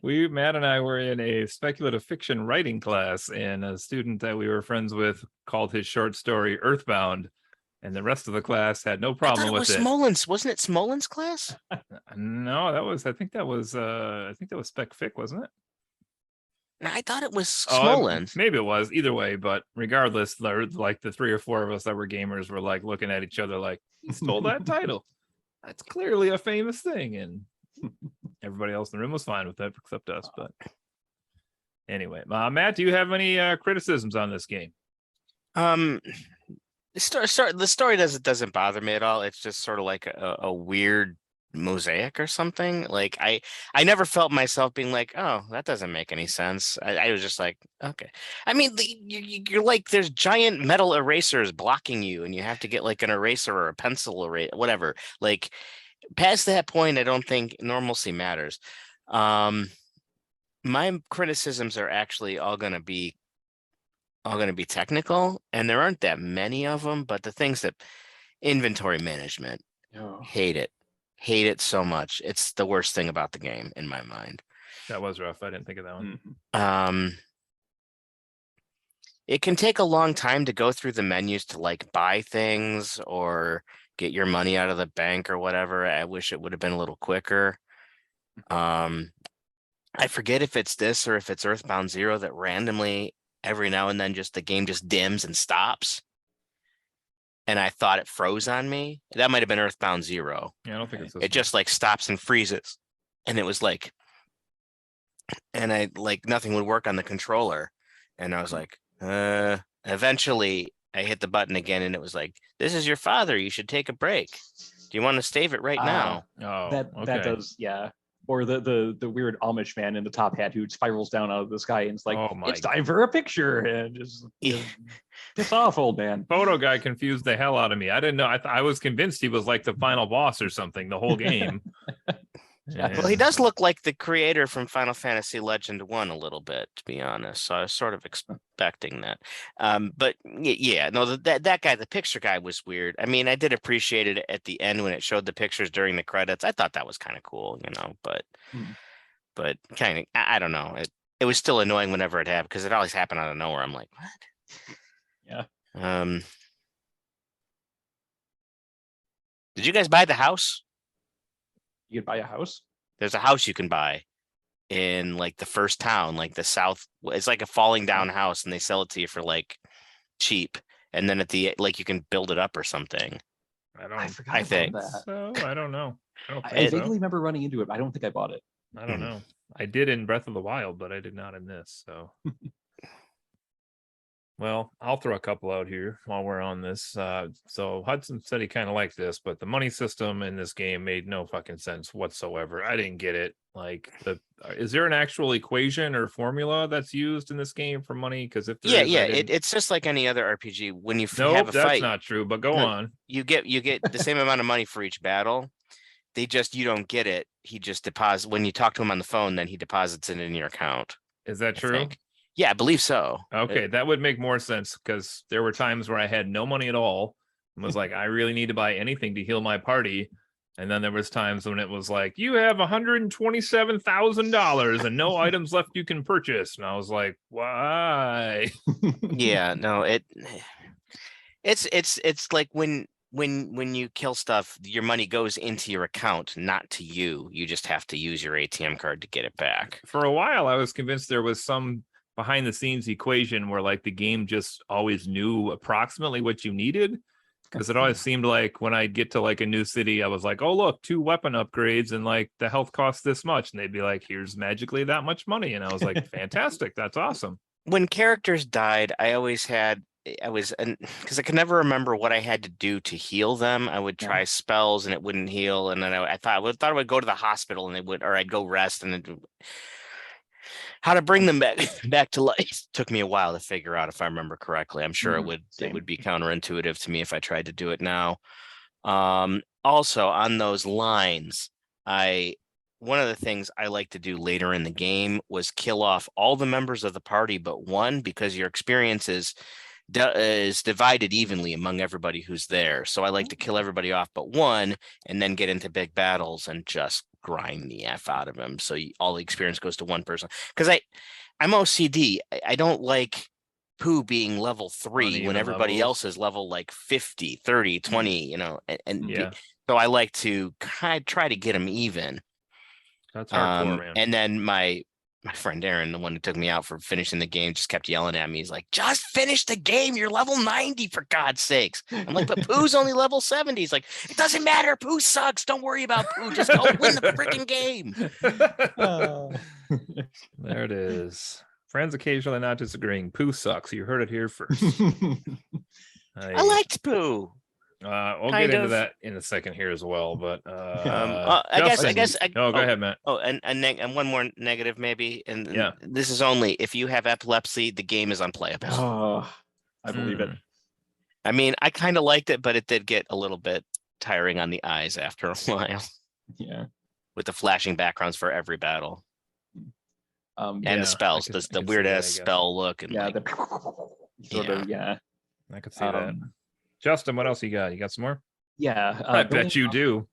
Matt and I were in a speculative fiction writing class, and a student that we were friends with called his short story Earthbound, and the rest of the class had no problem with it. Smolin's, wasn't it Smolin's class? No, I think that was Spec Fic, wasn't it? I thought it was Smolin's. Maybe it was. Either way, but regardless, like the 3 or 4 of us that were gamers were like looking at each other like, he stole that title. That's clearly a famous thing, and everybody else in the room was fine with it except us. But anyway, Matt, do you have any criticisms on this game? The story doesn't bother me at all. It's just sort of like a weird mosaic or something. Like I never felt myself being like, oh, that doesn't make any sense. I was just like, okay. I mean, you're like, there's giant metal erasers blocking you, and you have to get like an eraser or a pencil or whatever. Like past that point, I don't think normalcy matters. my criticisms are actually all going to be technical, and there aren't that many of them. But the things that inventory management, hate it so much. It's the worst thing about the game in my mind. That was rough. I didn't think of that one. It can take a long time to go through the menus to like buy things or get your money out of the bank or whatever. I wish it would have been a little quicker. I forget if it's this or if it's Earthbound 0 that randomly every now and then just the game just dims and stops. And I thought it froze on me. That might have been Earthbound 0. Yeah, I don't think it's this It just like stops and freezes. And it was like, and I like nothing would work on the controller. And I was like, eventually I hit the button again and it was like, this is your father. You should take a break. Do you want to save it right now? Oh, that does, yeah. Or the weird Amish man in the top hat who spirals down out of the sky and it's like, it's time for a picture, and just piss off, old man. Photo guy confused the hell out of me. I didn't know. I was convinced he was like the final boss or something the whole game. Well, he does look like the creator from Final Fantasy Legend 1 a little bit, to be honest. So I was sort of expecting that. But yeah, no, that guy, the picture guy, was weird. I mean, I did appreciate it at the end when it showed the pictures during the credits. I thought that was kind of cool, but kind of, I don't know. It was still annoying whenever it happened because it always happened out of nowhere. I'm like, what? Yeah. Did you guys buy the house? You could buy a house? There's a house you can buy in like the first town, like the south. It's like a falling down house and they sell it to you for like cheap. And then at the like you can build it up or something. I think that. So I don't know. I vaguely remember running into it, but I don't think I bought it. I don't know. I did in Breath of the Wild, but I did not in this. So well, I'll throw a couple out here while we're on this. So Hudson said he kind of liked this, but the money system in this game made no fucking sense whatsoever. I didn't get it. Like, is there an actual equation or formula that's used in this game for money? Because if there is, it's just like any other RPG. When you have a fight, that's not true. But go on. You get the same amount of money for each battle. You don't get it. He just deposits when you talk to him on the phone. Then he deposits it in your account. Is that true? Yeah, I believe so. Okay, that would make more sense because there were times where I had no money at all and was like, I really need to buy anything to heal my party. And then there was times when it was like, you have $127,000 and no items left you can purchase. And I was like, why? Yeah, no, it's like when you kill stuff, your money goes into your account, not to you. You just have to use your ATM card to get it back. For a while, I was convinced there was some behind the scenes equation where like the game just always knew approximately what you needed, because it always seemed like when I'd get to like a new city, I was like, oh look, 2 weapon upgrades and like the health costs this much, and they'd be like, here's magically that much money, and I was like, fantastic, that's awesome. When characters died, because I could never remember what I had to do to heal them. I would try spells and it wouldn't heal, and then I thought I would go to the hospital and I'd go rest, and how to bring them back to life took me a while to figure out, if I remember correctly. I'm sure it would be counterintuitive to me if I tried to do it now. Also on those lines, one of the things I like to do later in the game was kill off all the members of the party but one, because your experience is divided evenly among everybody who's there. So I like to kill everybody off but one, and then get into big battles and just grind the F out of him. So all the experience goes to one person. Because I'm OCD. I don't like Pooh being level 3 when everybody else is level like 50, 30, 20, so I like to try to get him even. That's hardcore, man. And then my friend Aaron, the one who took me out for finishing the game, just kept yelling at me. He's like, just finish the game. You're level 90 for God's sakes. I'm like, but Pooh's only level 70. He's like, it doesn't matter. Pooh sucks. Don't worry about Pooh. Just go win the freaking game. There it is. Friends occasionally not disagreeing. Pooh sucks. You heard it here first. I liked Pooh. We'll get into that in a second here as well, but I guess. Go ahead, Matt. And one more negative maybe, and this is only if you have epilepsy, the game is unplayable. Oh, I believe it. I mean, I kind of liked it, but it did get a little bit tiring on the eyes after a while. Yeah, with the flashing backgrounds for every battle. And Yeah, the spells, I the could weird see that, ass I guess. spell look, and Yeah, like, I could see that. Justin, what else you got? You got some more? Yeah, I bet you do.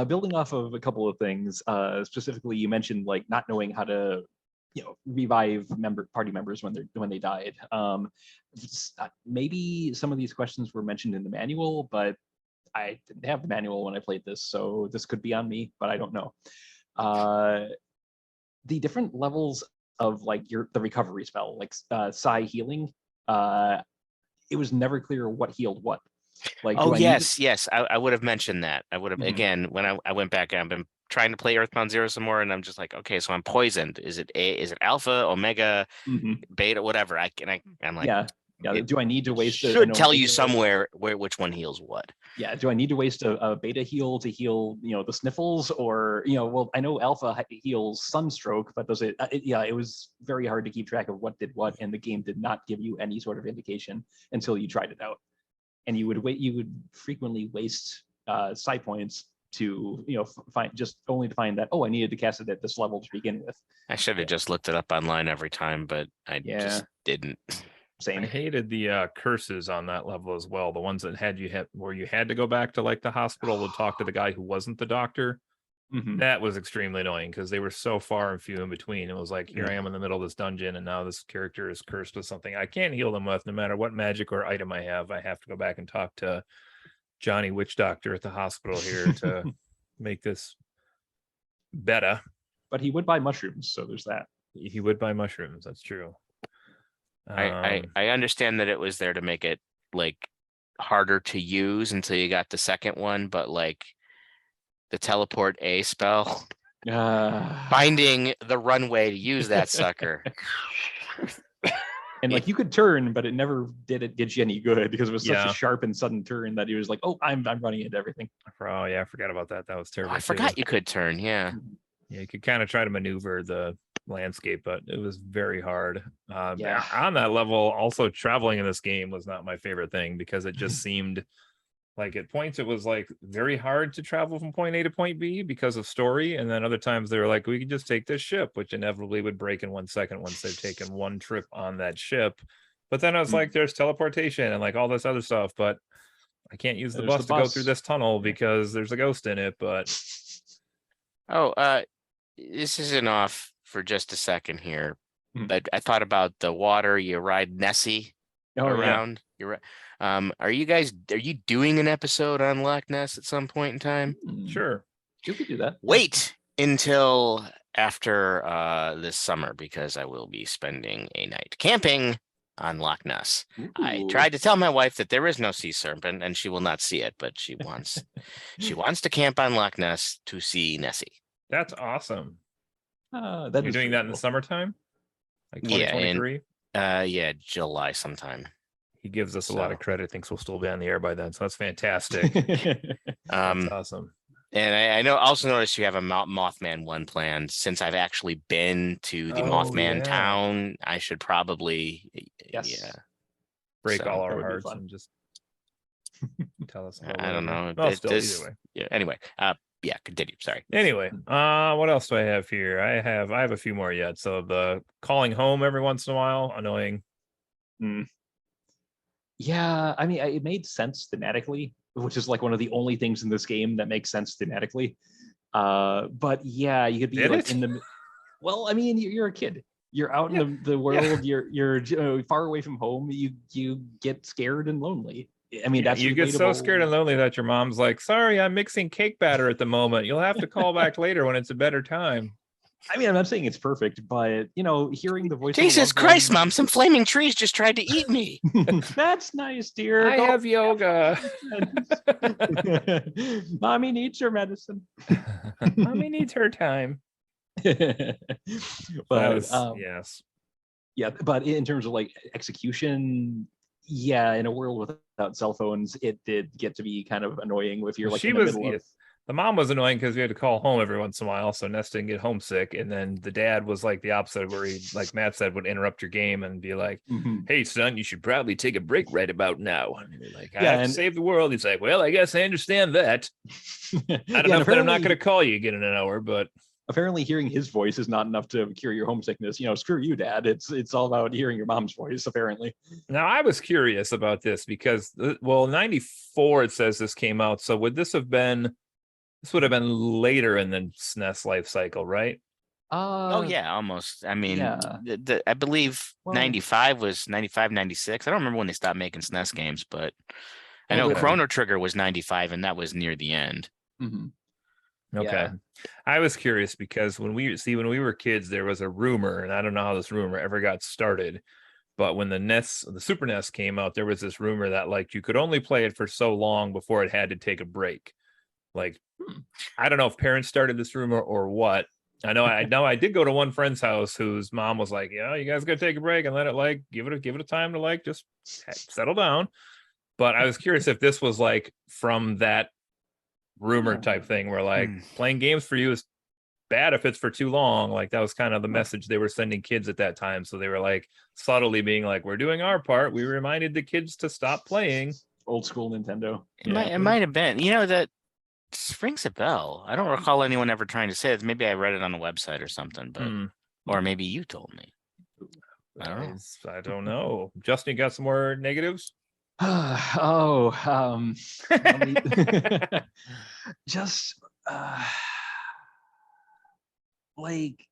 building off of a couple of things, specifically, you mentioned like not knowing how to, revive party members when they died. Maybe some of these questions were mentioned in the manual, but I didn't have the manual when I played this, so this could be on me, but I don't know. The different levels of like the recovery spell, like psi healing, it was never clear what healed what. Like, oh yes, I would have mentioned that. I would have again when I went back. I've been trying to play Earthbound Zero some more, and I'm just like, okay, so I'm poisoned. Is it alpha, omega, beta, whatever? I'm like, yeah. Do I need to waste? Should tell you somewhere which one heals what. Yeah. Do I need to waste a beta heal to heal the sniffles, or well, I know alpha heals sunstroke, but does it? It was very hard to keep track of what did what, and the game did not give you any sort of indication until you tried it out. And you would frequently waste psi points to find only to find that, oh, I needed to cast it at this level to begin with. I should have just looked it up online every time, but I just didn't. Same. I hated the curses on that level as well. The ones that where you had to go back to like the hospital to talk to the guy who wasn't the doctor. That was extremely annoying because they were so far and few in between. It was like, here I am in the middle of this dungeon, and now this character is cursed with something I can't heal them with, no matter what magic or item I have. I have to go back and talk to Johnny Witch Doctor at the hospital here to make this better. But he would buy mushrooms, so there's that. He would buy mushrooms. That's true. I understand that it was there to make it like harder to use until you got the second one, but like the teleport A spell, finding the runway to use that sucker. And like you could turn, but it never get you any good because it was such a sharp and sudden turn that he was like, oh, I'm running into everything. Oh yeah, I forgot about that. That was terrible. I forgot you could turn. Yeah, you could kind of try to maneuver the landscape, but it was very hard. On that level, also traveling in this game was not my favorite thing because it just seemed like at points it was like very hard to travel from point A to point B because of story, and then other times they were like, we could just take this ship, which inevitably would break in 1 second once they've taken one trip on that ship. But then I was like, there's teleportation and like all this other stuff, but I can't use the bus to go through this tunnel because there's a ghost in it. But this isn't off for just a second here. I thought about the water. You ride Nessie around. You're right. Are you doing an episode on Loch Ness at some point in time? Sure. You could do that. Wait until after this summer, because I will be spending a night camping on Loch Ness. I tried to tell my wife that there is no sea serpent and she will not see it, but she wants to camp on Loch Ness to see Nessie. That's awesome. You're doing that in the summertime? Like 2023? July sometime. He gives us a lot of credit, thinks we'll still be on the air by then, so that's fantastic. That's awesome. And I know also noticed you have a Mothman one planned. Since I've actually been to the Mothman town, I should probably break all our hearts and just tell us. I don't know. Well, still, either way. Yeah. Anyway, continue. Sorry. Anyway, what else do I have here? I have a few more yet. So the calling home every once in a while, annoying. Yeah, I mean, it made sense thematically, which is like one of the only things in this game that makes sense thematically. But yeah, you could be in the. Well, I mean, you're a kid. You're out in the world. You're far away from home. You get scared and lonely. I mean, that's you get so scared and lonely that your mom's like, "Sorry, I'm mixing cake batter at the moment. You'll have to call back later when it's a better time." I mean, I'm not saying it's perfect, but hearing the voice. Jesus Christ, Mom! Some flaming trees just tried to eat me. That's nice, dear. I have yoga. Mommy needs her medicine. Mommy needs her time. But yes. Yeah, but in terms of like execution, in a world without cell phones, it did get to be kind of annoying if you're like in the middle of. The mom was annoying because we had to call home every once in a while, so Ness didn't get homesick. And then the dad was like the opposite, where he, like Matt said, would interrupt your game and be like, "Hey, son, you should probably take a break right about now." And you're like, "I have to save the world." He's like, "Well, I guess I understand that." I don't know if they're not going to call you again in an hour, but apparently hearing his voice is not enough to cure your homesickness. Screw you, Dad. It's all about hearing your mom's voice, apparently. Now, I was curious about this because, 94, it says this came out. So would this would have been later in the SNES life cycle, right? Oh yeah, almost. I mean, yeah. I believe Well, 95 was 95, 96. I don't remember when they stopped making SNES games, but I know Chrono Trigger was 95, and that was near the end. Okay. Yeah. I was curious because when we were kids, there was a rumor, and I don't know how this rumor ever got started, but when the Super NES came out, there was this rumor that like you could only play it for so long before it had to take a break. Like, I don't know if parents started this rumor or what. I know I did go to one friend's house whose mom was like, "Yeah, you guys gotta take a break and let it like give it a time to like just settle down." But I was curious if this was like from that rumor type thing where like playing games for you is bad if it's for too long. Like that was kind of the message they were sending kids at that time. So they were like subtly being like, "We're doing our part. We reminded the kids to stop playing." Old school Nintendo. It might have been. That rings a bell. I don't recall anyone ever trying to say it. Maybe I read it on a website or something, but or maybe you told me. I don't know. Justin, you got some more negatives? Just like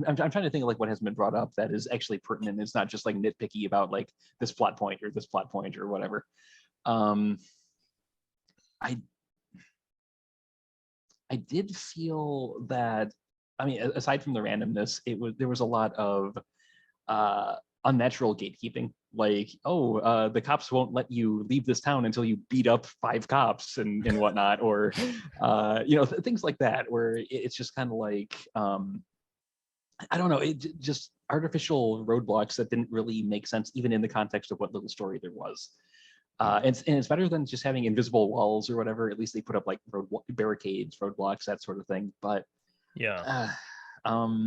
I'm trying to think of like what has been brought up that is actually pertinent. It's not just like nitpicky about like this plot point or whatever. I did feel that, I mean, aside from the randomness, there was a lot of unnatural gatekeeping. Like, the cops won't let you leave this town until you beat up 5 cops and whatnot, or things like that, where it's just kind of like I don't know, it just artificial roadblocks that didn't really make sense, even in the context of what little story there was. And it's better than just having invisible walls or whatever. At least they put up like barricades, roadblocks, that sort of thing. But yeah, I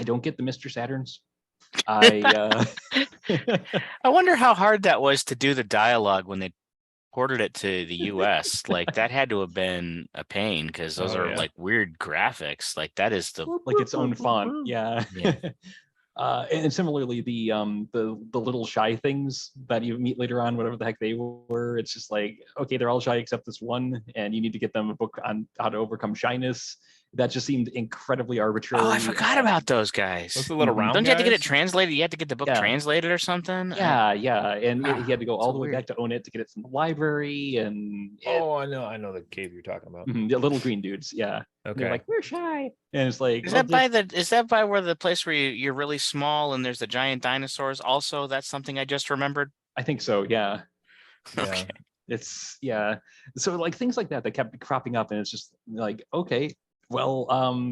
don't get the Mr. Saturns. I wonder how hard that was to do the dialogue when they ported it to the US. Like that had to have been a pain because those are like weird graphics. Like that is like its own font. Yeah. And similarly, the little shy things that you meet later on, whatever the heck they were, it's just like, okay, they're all shy except this one, and you need to get them a book on how to overcome shyness. That just seemed incredibly arbitrary. Oh, I forgot about those guys. Those little round Don't you have to get it guys? translated? You have to get the book translated or something? Yeah. And he had to go all the way back to own it to get it from the library. And I know the cave you're talking about. The little green dudes. Yeah. Okay. They're like, we're shy. And it's like, is that by where the place where you're really small and there's the giant dinosaurs? Also, that's something I just remembered. I think so. Yeah. Okay. It's So like things like that kept cropping up, and it's just like, okay, well,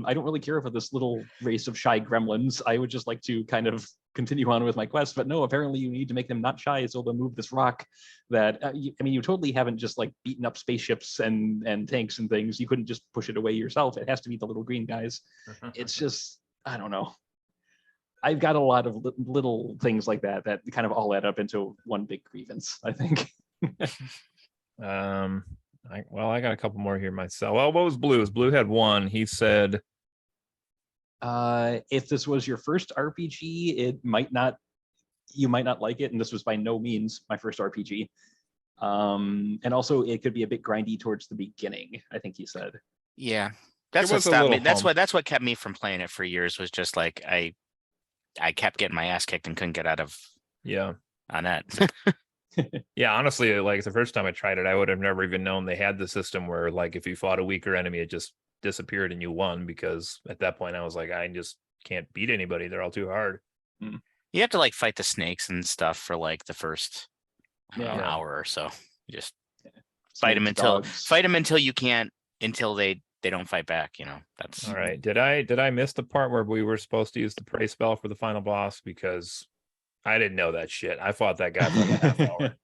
I don't really care for this little race of shy gremlins. I would just like to kind of continue on with my quest, but no, apparently you need to make them not shy so they'll move this rock that, you totally haven't just like beaten up spaceships and tanks and things. You couldn't just push it away yourself. It has to be the little green guys. It's just, I don't know. I've got a lot of little things like that kind of all add up into one big grievance, I think. I got a couple more here myself. Well, what was Blue's? Blue had one. He said, if this was your first RPG, you might not like it, and this was by no means my first RPG. And also it could be a bit grindy towards the beginning, I think he said. Yeah, that's what stopped me. That's what kept me from playing it for years, was just like I kept getting my ass kicked and couldn't get out of on that. Yeah, honestly, like the first time I tried it, I would have never even known they had the system where like if you fought a weaker enemy, it just disappeared and you won, because at that point I was like, I just can't beat anybody. They're all too hard. You have to like fight the snakes and stuff for like the first hour or so. You just fight them until you can't, until they don't fight back. That's all right. Did I miss the part where we were supposed to use the pray spell for the final boss? Because I didn't know that shit. I fought that guy for like a half hour.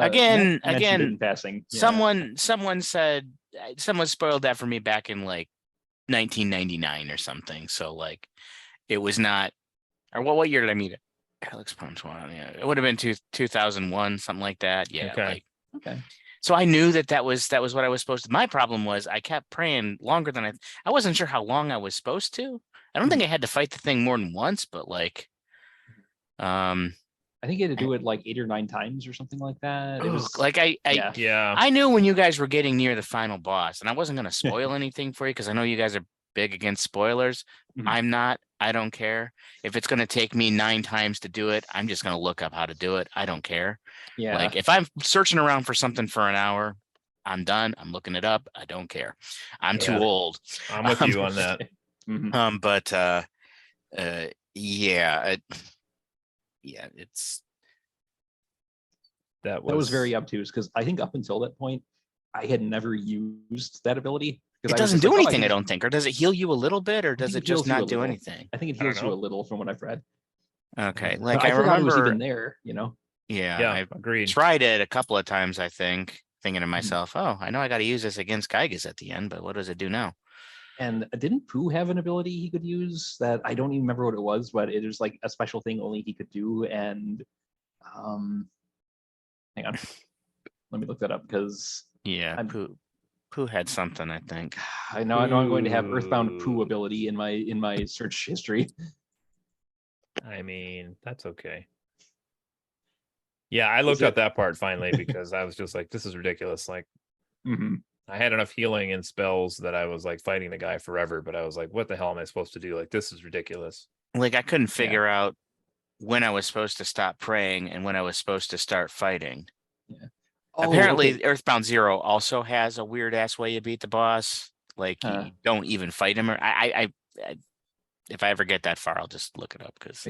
Again, in passing. Someone said, someone spoiled that for me back in like 1999 or something. So like, it was not, or what year did I meet it? Alex Punch one. Yeah, it would have been 2001, something like that. Yeah. Okay. So I knew that was what I was supposed to. My problem was I kept praying longer than I wasn't sure how long I was supposed to. I don't think I had to fight the thing more than once, but like, I think you had to do it like 8 or 9 times or something like that. It was like I knew when you guys were getting near the final boss, and I wasn't going to spoil anything for you because I know you guys are big against spoilers. I'm not. I don't care. If it's going to take me 9 times to do it, I'm just going to look up how to do it. I don't care. Yeah. Like if I'm searching around for something for an hour, I'm done. I'm looking it up. I don't care. I'm too old. I'm with you on that. It's that was very obtuse because I think up until that point, I had never used that ability. It doesn't do anything, I don't think. Or does it heal you a little bit, or does it just not do anything? I think it heals you a little from what I've read. Okay, like I forgot remember it was even there, you know? Yeah, I agreed. Tried it a couple of times, I think, thinking to myself, oh, I know I got to use this against Gygas at the end, but what does it do now? And didn't Pooh have an ability he could use that I don't even remember what it was, but it was like a special thing only he could do. And hang on, let me look that up because Pooh had something, I think. I know I'm going to have Earthbound Pooh ability in my search history. I mean, that's okay. Yeah, I looked up that part finally because I was just like, this is ridiculous. Like, I had enough healing and spells that I was like fighting the guy forever, but I was like, what the hell am I supposed to do? Like, this is ridiculous. Like, I couldn't figure out when I was supposed to stop praying and when I was supposed to start fighting. Yeah. Apparently, Earthbound 0 also has a weird ass way you beat the boss. Like, you don't even fight him. Or I if I ever get that far, I'll just look it up because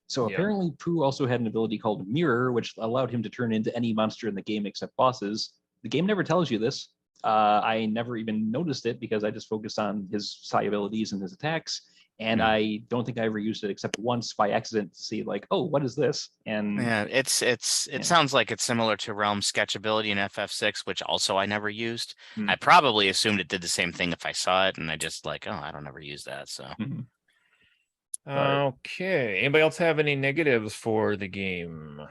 So apparently, Pooh also had an ability called Mirror, which allowed him to turn into any monster in the game except bosses. The game never tells you this. I never even noticed it because I just focused on his psi abilities and his attacks. And I don't think I ever used it except once by accident to see like, oh, what is this? And yeah, it sounds like it's similar to Realm Sketch ability in FF6, which also I never used. I probably assumed it did the same thing if I saw it, and I just like, oh, I don't ever use that. So okay. Anybody else have any negatives for the game?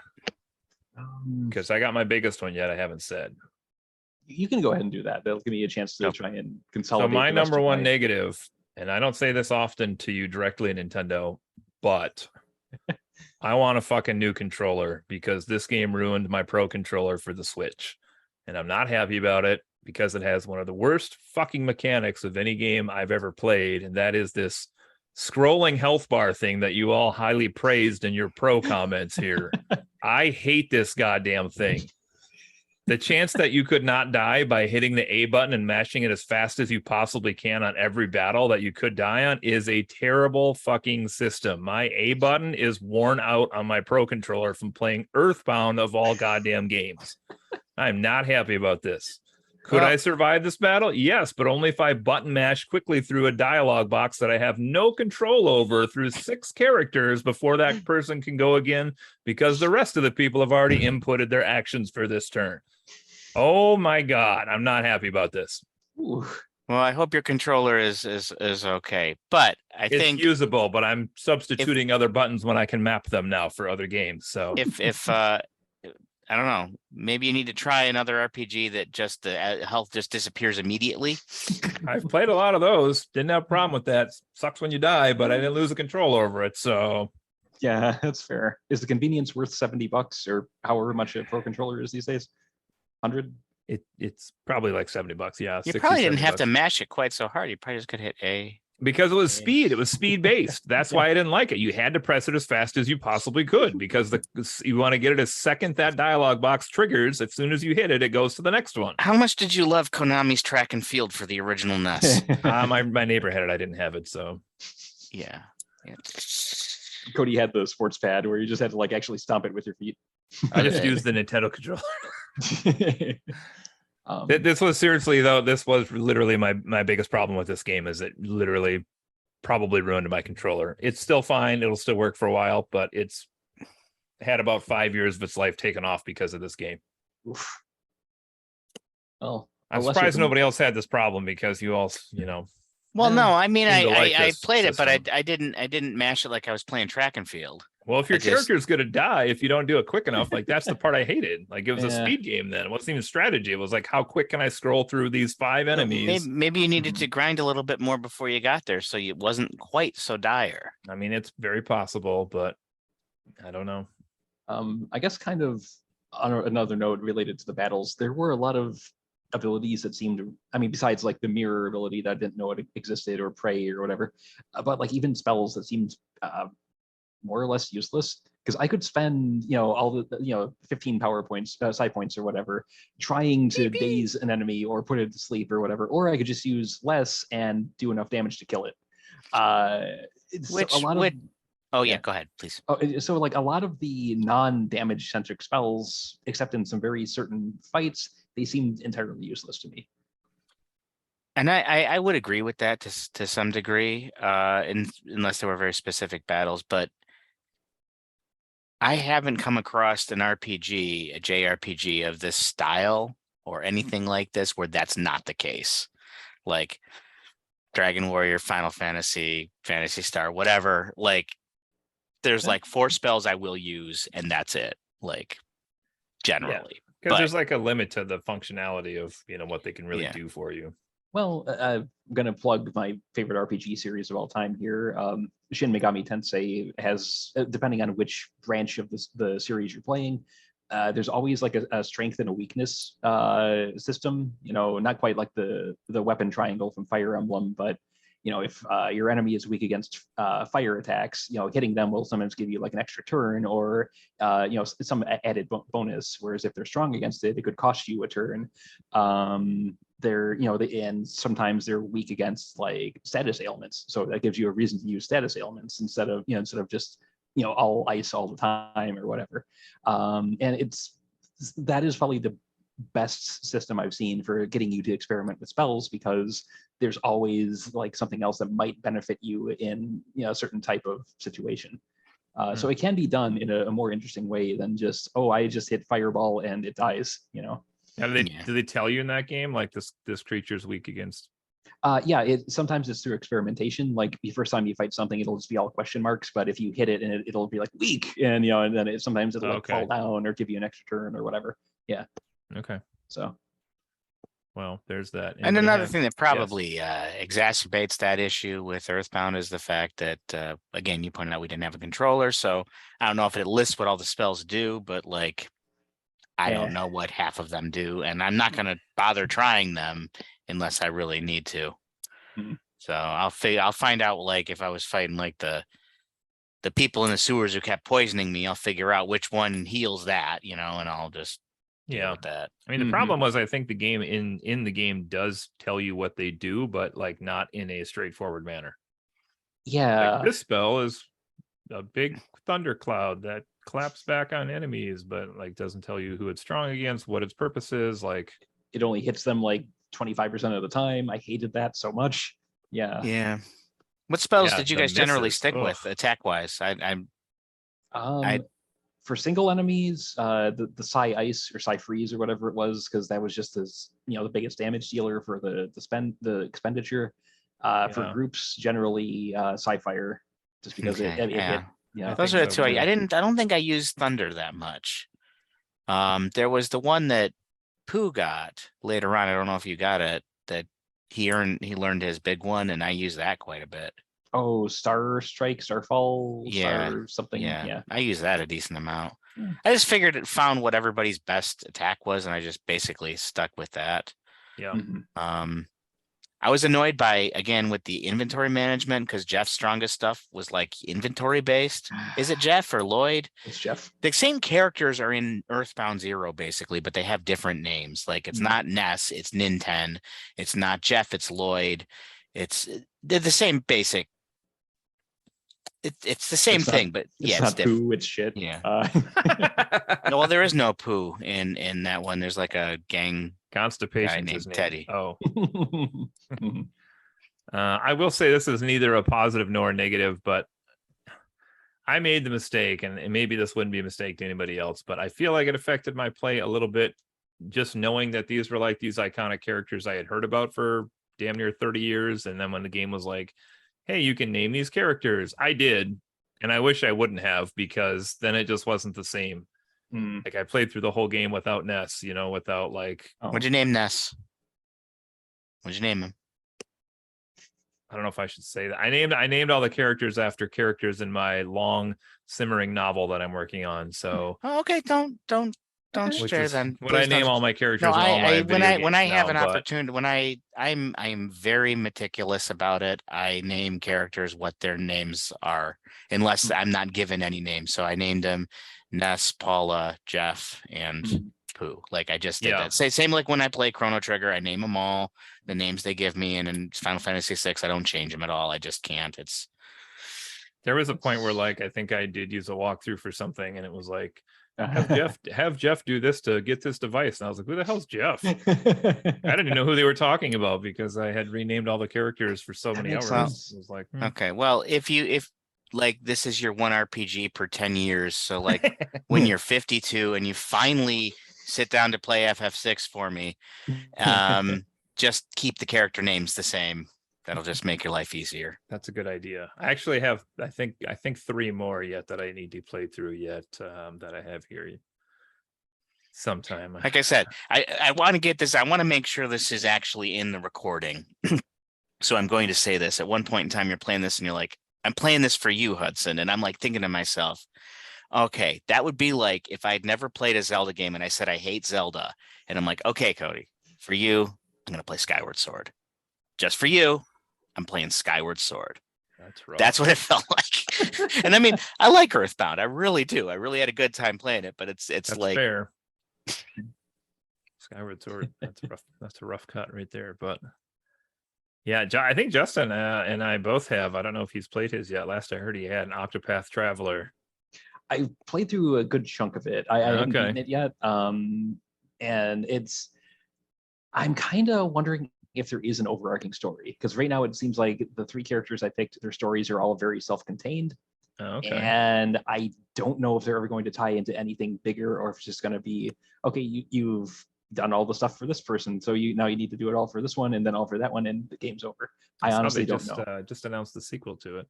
Because I got my biggest one yet I haven't said. You can go ahead and do that. That'll give me a chance to try and consolidate. So my number one negative, and I don't say this often to you directly, Nintendo, but I want a fucking new controller because this game ruined my Pro controller for the Switch. And I'm not happy about it because it has one of the worst fucking mechanics of any game I've ever played. And that is this scrolling health bar thing that you all highly praised in your Pro comments here. I hate this goddamn thing. The chance that you could not die by hitting the A button and mashing it as fast as you possibly can on every battle that you could die on is a terrible fucking system. My A button is worn out on my Pro controller from playing Earthbound of all goddamn games. I'm not happy about this. Could I survive this battle? Yes, but only if I button mash quickly through a dialogue box that I have no control over through 6 characters before that person can go again because the rest of the people have already inputted their actions for this turn. Oh my God, I'm not happy about this. Ooh. Well, I hope your controller is okay, but it's usable, but I'm substituting other buttons when I can map them now for other games. So if I don't know, maybe you need to try another RPG that just the health just disappears immediately. I've played a lot of those. Didn't have a problem with that. Sucks when you die, but I didn't lose the control over it. So yeah, that's fair. Is the convenience worth $70 or however much a Pro controller is these days? 100? It's probably like $70. Yeah, you probably didn't have to mash it quite so hard. You probably just could hit A. Because it was speed. It was speed based. That's why I didn't like it. You had to press it as fast as you possibly could because you want to get it as second that dialogue box triggers. As soon as you hit it, it goes to the next one. How much did you love Konami's Track and Field for the original NES? My neighbor had it. I didn't have it. So yeah. Cody had the sports pad where you just had to like actually stomp it with your feet. I just used the Nintendo controller. This was seriously though. This was literally my biggest problem with this game. Is it literally probably ruined my controller. It's still fine. It'll still work for a while, but it's had about 5 years of its life taken off because of this game. Oof. Oh, I'm surprised nobody else had this problem because you all, Well, no, I mean, I played it, but I didn't mash it like I was playing Track and Field. Well, if your character is going to die if you don't do it quick enough, like that's the part I hated. Like it was a speed game then. It wasn't even strategy. It was like, how quick can I scroll through these 5 enemies? Maybe you needed to grind a little bit more before you got there, so it wasn't quite so dire. I mean, it's very possible, but I don't know. I guess kind of on another note related to the battles, there were a lot of abilities that seemed to, I mean, besides like the mirror ability that I didn't know it existed, or pray or whatever, but like even spells that seemed more or less useless, because I could spend, all the, 15 power points, side points or whatever, trying to daze an enemy or put it to sleep or whatever, or I could just use less and do enough damage to kill it. Oh yeah, go ahead, please. So like a lot of the non-damage centric spells, except in some very certain fights, they seemed entirely useless to me. And I would agree with that to some degree, unless there were very specific battles. But I haven't come across an RPG, a JRPG of this style or anything like this where that's not the case. Like Dragon Warrior, Final Fantasy, Phantasy Star, whatever. Like there's like 4 spells I will use and that's it. Like generally. Because there's like a limit to the functionality of, what they can really do for you. Well, I'm going to plug my favorite RPG series of all time here. Shin Megami Tensei has, depending on which branch of the series you're playing, there's always like a strength and a weakness system. Not quite like the weapon triangle from Fire Emblem, but if your enemy is weak against fire attacks, hitting them will sometimes give you like an extra turn, or some added bonus. Whereas if they're strong against it, it could cost you a turn. And sometimes they're weak against like status ailments, so that gives you a reason to use status ailments instead of just all ice all the time or whatever. And that is probably the best system I've seen for getting you to experiment with spells, because there's always like something else that might benefit you in a certain type of situation. So it can be done in a more interesting way than just, I just hit fireball and it dies. Now, do they tell you in that game like this creature's weak against? Sometimes it's through experimentation. Like the first time you fight something, it'll just be all question marks. But if you hit it, and it'll be like weak, and and then sometimes it'll like fall down or give you an extra turn or whatever. Yeah. Okay. So. Well, there's that. And another thing that probably exacerbates that issue with Earthbound is the fact that, again, you pointed out we didn't have a controller, so I don't know if it lists what all the spells do, but like, I don't know what half of them do, and I'm not going to bother trying them unless I really need to. Mm-hmm. So I'll find out, like, if I was fighting like the people in the sewers who kept poisoning me, I'll figure out which one heals that, and I'll just deal with that. I mean, the problem was, I think the game in the game does tell you what they do, but like not in a straightforward manner. Yeah. Like, this spell is a big thundercloud that claps back on enemies, but like doesn't tell you who it's strong against, what its purpose is. Like it only hits them like 25% of the time. I hated that so much. Yeah. What spells did you guys generally stick with attack wise? For single enemies, the Psy Ice or Psy Freeze or whatever it was, because that was just as the biggest damage dealer for the expenditure. For groups, generally Psy Fire, just because it hit. Yeah, those are the two. I don't think I used Thunder that much. There was the one that Pooh got later on. I don't know if you got it. That he learned his big one, and I used that quite a bit. Oh, Star Strike, Starfall, Star something. Yeah, I use that a decent amount. I just found what everybody's best attack was, and I just basically stuck with that. Yeah. I was annoyed again with the inventory management, because Jeff's strongest stuff was like inventory based. Is it Jeff or Lloyd? It's Jeff. The same characters are in Earthbound 0 basically, but they have different names. Like it's not Ness, it's Ninten. It's not Jeff, it's Lloyd. They're the same basic. It's the same thing, but it's different. Poo, it's shit. Yeah. Well, there is no Pooh in that one. There's like a gang constipation guy named Teddy. Oh. I will say this is neither a positive nor a negative, but I made the mistake, and maybe this wouldn't be a mistake to anybody else, but I feel like it affected my play a little bit, just knowing that these were like these iconic characters I had heard about for damn near 30 years. And then when the game was like, hey, you can name these characters, I did. And I wish I wouldn't have, because then it just wasn't the same. Like I played through the whole game without Ness, you know, without like. What'd you name Ness? What'd you name him? I don't know if I should say that. I named all the characters after characters in my long simmering novel that I'm working on. So okay, don't share them. When I name all my characters, no, when I have an opportunity, when I'm very meticulous about it. I name characters what their names are, unless I'm not given any names. So I named them Ness, Paula, Jeff, and Pooh. Like I just did that. Same like when I play Chrono Trigger, I name them all the names they give me, and in Final Fantasy VI, I don't change them at all. I just can't. There was a point where like I think I did use a walkthrough for something, and it was like, have Jeff do this to get this device. And I was like, who the hell's Jeff? I didn't know who they were talking about because I had renamed all the characters for so many hours. It was like, okay, well, if like this is your one RPG per 10 years, so like when you're 52 and you finally sit down to play FF6 for me, just keep the character names the same. That'll just make your life easier. That's a good idea. I actually have, I think 3 more yet that I need to play through yet, that I have here sometime. Like I said, I want to get this. I want to make sure this is actually in the recording. So I'm going to say this. At one point in time, you're playing this and you're like, I'm playing this for you, Hudson. And I'm like thinking to myself, okay, that would be like if I'd never played a Zelda game and I said I hate Zelda. And I'm like, okay, Cody, for you, I'm going to play Skyward Sword. Just for you, I'm playing Skyward Sword. That's rough. That's what it felt like. And I mean, I like Earthbound. I really do. I really had a good time playing it, but it's like fair. Skyward Sword. That's rough. That's a rough cut right there. But yeah, I think Justin and I both have. I don't know if he's played his yet. Last I heard, he had an Octopath Traveler. I played through a good chunk of it. I haven't beaten it yet. And I'm kind of wondering if there is an overarching story, because right now it seems like the 3 characters I picked, their stories are all very self-contained. And I don't know if they're ever going to tie into anything bigger, or if it's just going to be, okay, you've done all the stuff for this person, so now you need to do it all for this one, and then all for that one, and the game's over. I honestly don't know. Just announced the sequel to it.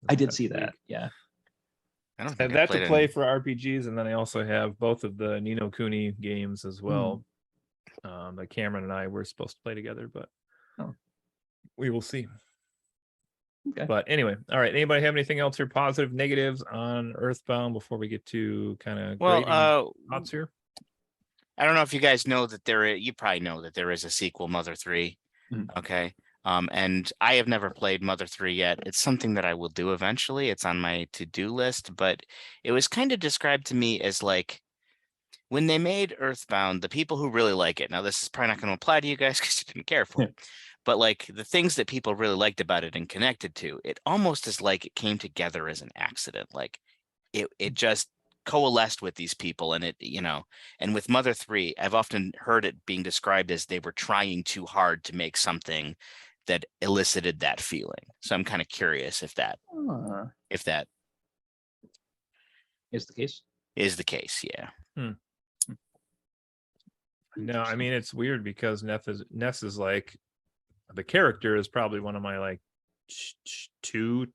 I did see that. Yeah. I don't have that to play for RPGs, and then I also have both of the Ni no Kuni games as well. That Cameron and I were supposed to play together, but we will see. Okay. But anyway, all right. Anybody have anything else here? Positive, negatives on Earthbound before we get to kind of thoughts here? I don't know if you guys know that you probably know that there is a sequel, Mother 3. Okay. And I have never played Mother 3 yet. It's something that I will do eventually. It's on my to-do list, but it was kind of described to me as like, when they made Earthbound, the people who really like it, now this is probably not going to apply to you guys because you didn't care for it, but like the things that people really liked about it and connected to, it almost is like it came together as an accident. Like it just coalesced with these people, and and with Mother 3, I've often heard it being described as they were trying too hard to make something that elicited that feeling. So I'm kind of curious if that is the case. Is the case, yeah. No, I mean, it's weird because Ness is like, the character is probably one of my like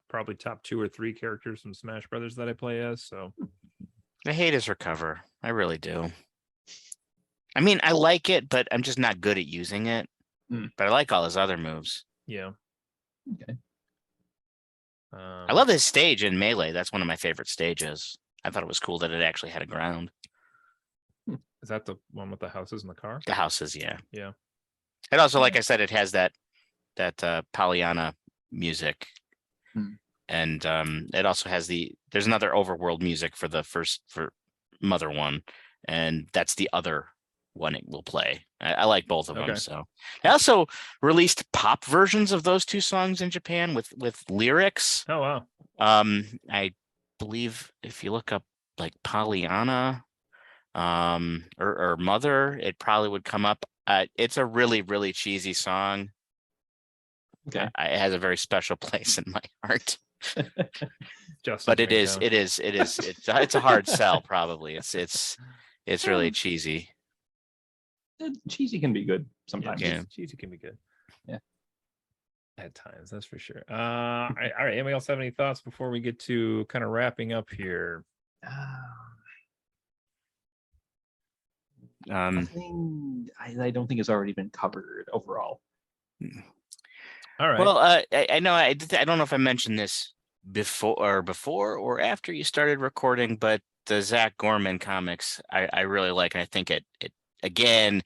probably top 2 or 3 characters from Smash Brothers that I play as. So I hate his recover. I really do. I mean, I like it, but I'm just not good at using it. But I like all his other moves. Yeah. Okay. I love his stage in Melee. That's one of my favorite stages. I thought it was cool that it actually had a ground. Is that the one with the houses in the car? The houses, yeah. Yeah. And also, like I said, it has that Pollyanna music. And it also has there's another overworld music for Mother 1, and that's the other one it will play. I like both of them. So I also released pop versions of those 2 songs in Japan with lyrics. Oh wow. I believe if you look up like Pollyanna or Mother, it probably would come up. It's a really, really cheesy song. Okay. It has a very special place in my heart. But it's a hard sell. Probably it's really cheesy. Cheesy can be good sometimes. Yeah, cheesy can be good. Yeah. At times, that's for sure. All right. Anybody else have any thoughts before we get to kind of wrapping up here? Nothing I don't think has already been covered overall. All right. Well, I know I don't know if I mentioned this before or after you started recording, but the Zach Gorman comics I really like, and I think it again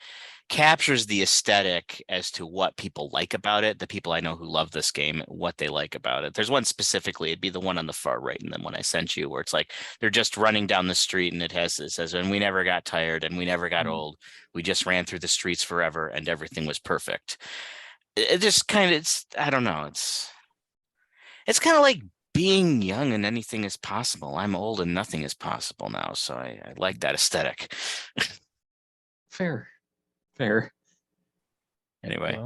captures the aesthetic as to what people like about it. The people I know who love this game, what they like about it. There's one specifically, it'd be the one on the far right, and then one I sent you, where it's like they're just running down the street, and it says, "And we never got tired, and we never got old. We just ran through the streets forever, and everything was perfect." It just kind of, I don't know, it's kind of like being young and anything is possible. I'm old and nothing is possible now, so I like that aesthetic. Fair. Anyway.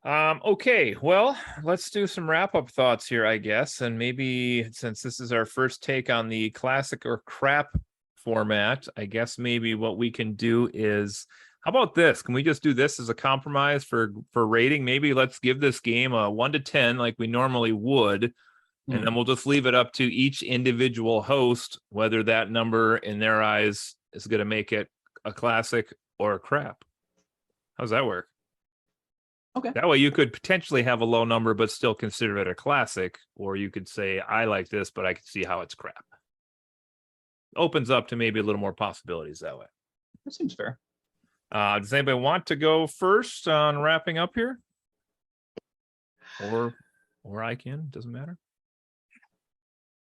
Okay, well, let's do some wrap-up thoughts here, I guess. And maybe since this is our first take on the classic or crap format, I guess maybe what we can do is, how about this? Can we just do this as a compromise for rating? Maybe let's give this game a 1 to 10 like we normally would. And then we'll just leave it up to each individual host, whether that number in their eyes is going to make it a classic or a crap. How's that work? Okay. That way you could potentially have a low number, but still consider it a classic. Or you could say, I like this, but I can see how it's crap. Opens up to maybe a little more possibilities that way. That seems fair. Does anybody want to go first on wrapping up here? Or I can, doesn't matter.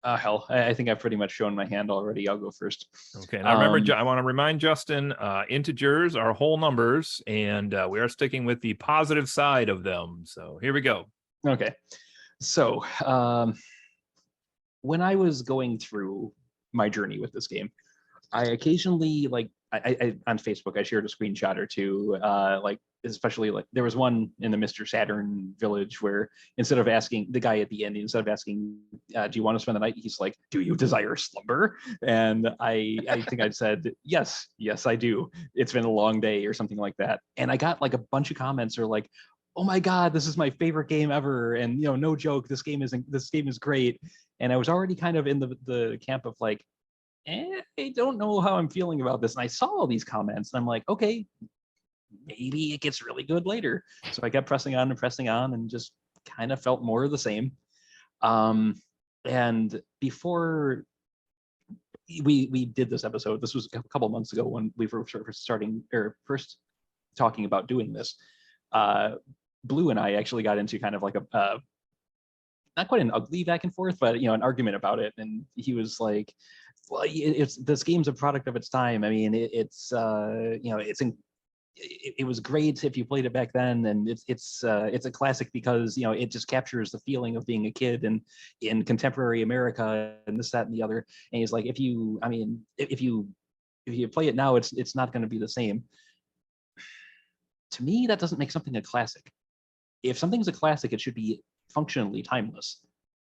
Hell, I think I've pretty much shown my hand already. I'll go first. Okay, now remember, I want to remind Justin, integers are whole numbers, and we are sticking with the positive side of them. So here we go. Okay, so when I was going through my journey with this game, I occasionally, like, I on Facebook, I shared a screenshot or two, like, especially, like, there was one in the Mr. Saturn village where instead of asking the guy at the end, instead of asking, do you want to spend the night? He's like, do you desire slumber? And I think I'd said, yes, I do. It's been a long day or something like that. And I got like a bunch of comments or like, oh my God, this is my favorite game ever. And, no joke, this game is great. And I was already kind of in the camp of like, I don't know how I'm feeling about this. And I saw all these comments and I'm like, okay, maybe it gets really good later. So I kept pressing on and just kind of felt more of the same. And before we did this episode, this was a couple months ago when we were first talking about doing this, Blue and I actually got into kind of like a not quite an ugly back and forth, but an argument about it. And he was like, well, this game's a product of its time. I mean, it was great if you played it back then, and it's a classic because it just captures the feeling of being a kid and in contemporary America and this, that, and the other. And he's like, if you play it now, it's not going to be the same. To me, that doesn't make something a classic. If something's a classic, it should be functionally timeless.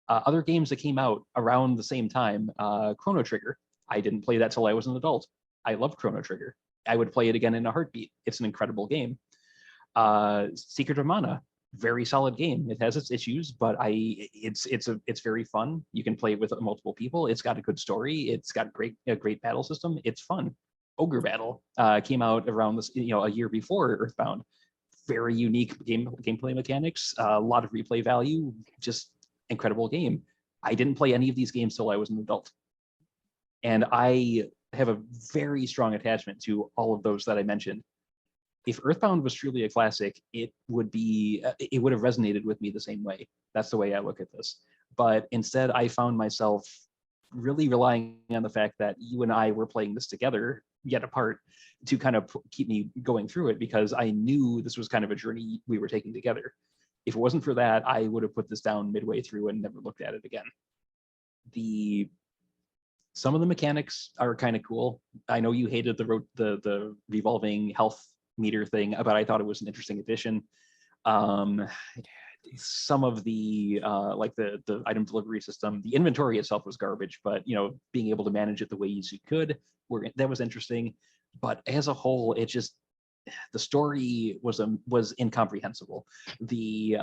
Other games that came out around the same time, Chrono Trigger, I didn't play that till I was an adult. I love Chrono Trigger. I would play it again in a heartbeat. It's an incredible game. Secret of Mana, very solid game. It has its issues, but it's very fun. You can play it with multiple people. It's got a good story. It's got a great battle system. It's fun. Ogre Battle came out around this, a year before Earthbound. Very unique gameplay mechanics, a lot of replay value, just incredible game. I didn't play any of these games till I was an adult. And I have a very strong attachment to all of those that I mentioned. If Earthbound was truly a classic, it would have resonated with me the same way. That's the way I look at this. But instead, I found myself really relying on the fact that you and I were playing this together, yet apart, to kind of keep me going through it, because I knew this was kind of a journey we were taking together. If it wasn't for that, I would have put this down midway through and never looked at it again. Some of the mechanics are kind of cool. I know you hated the revolving health meter thing, but I thought it was an interesting addition. Some of the like the item delivery system, the inventory itself was garbage, but being able to manage it the way you could, that was interesting. But as a whole, it just the story was incomprehensible. The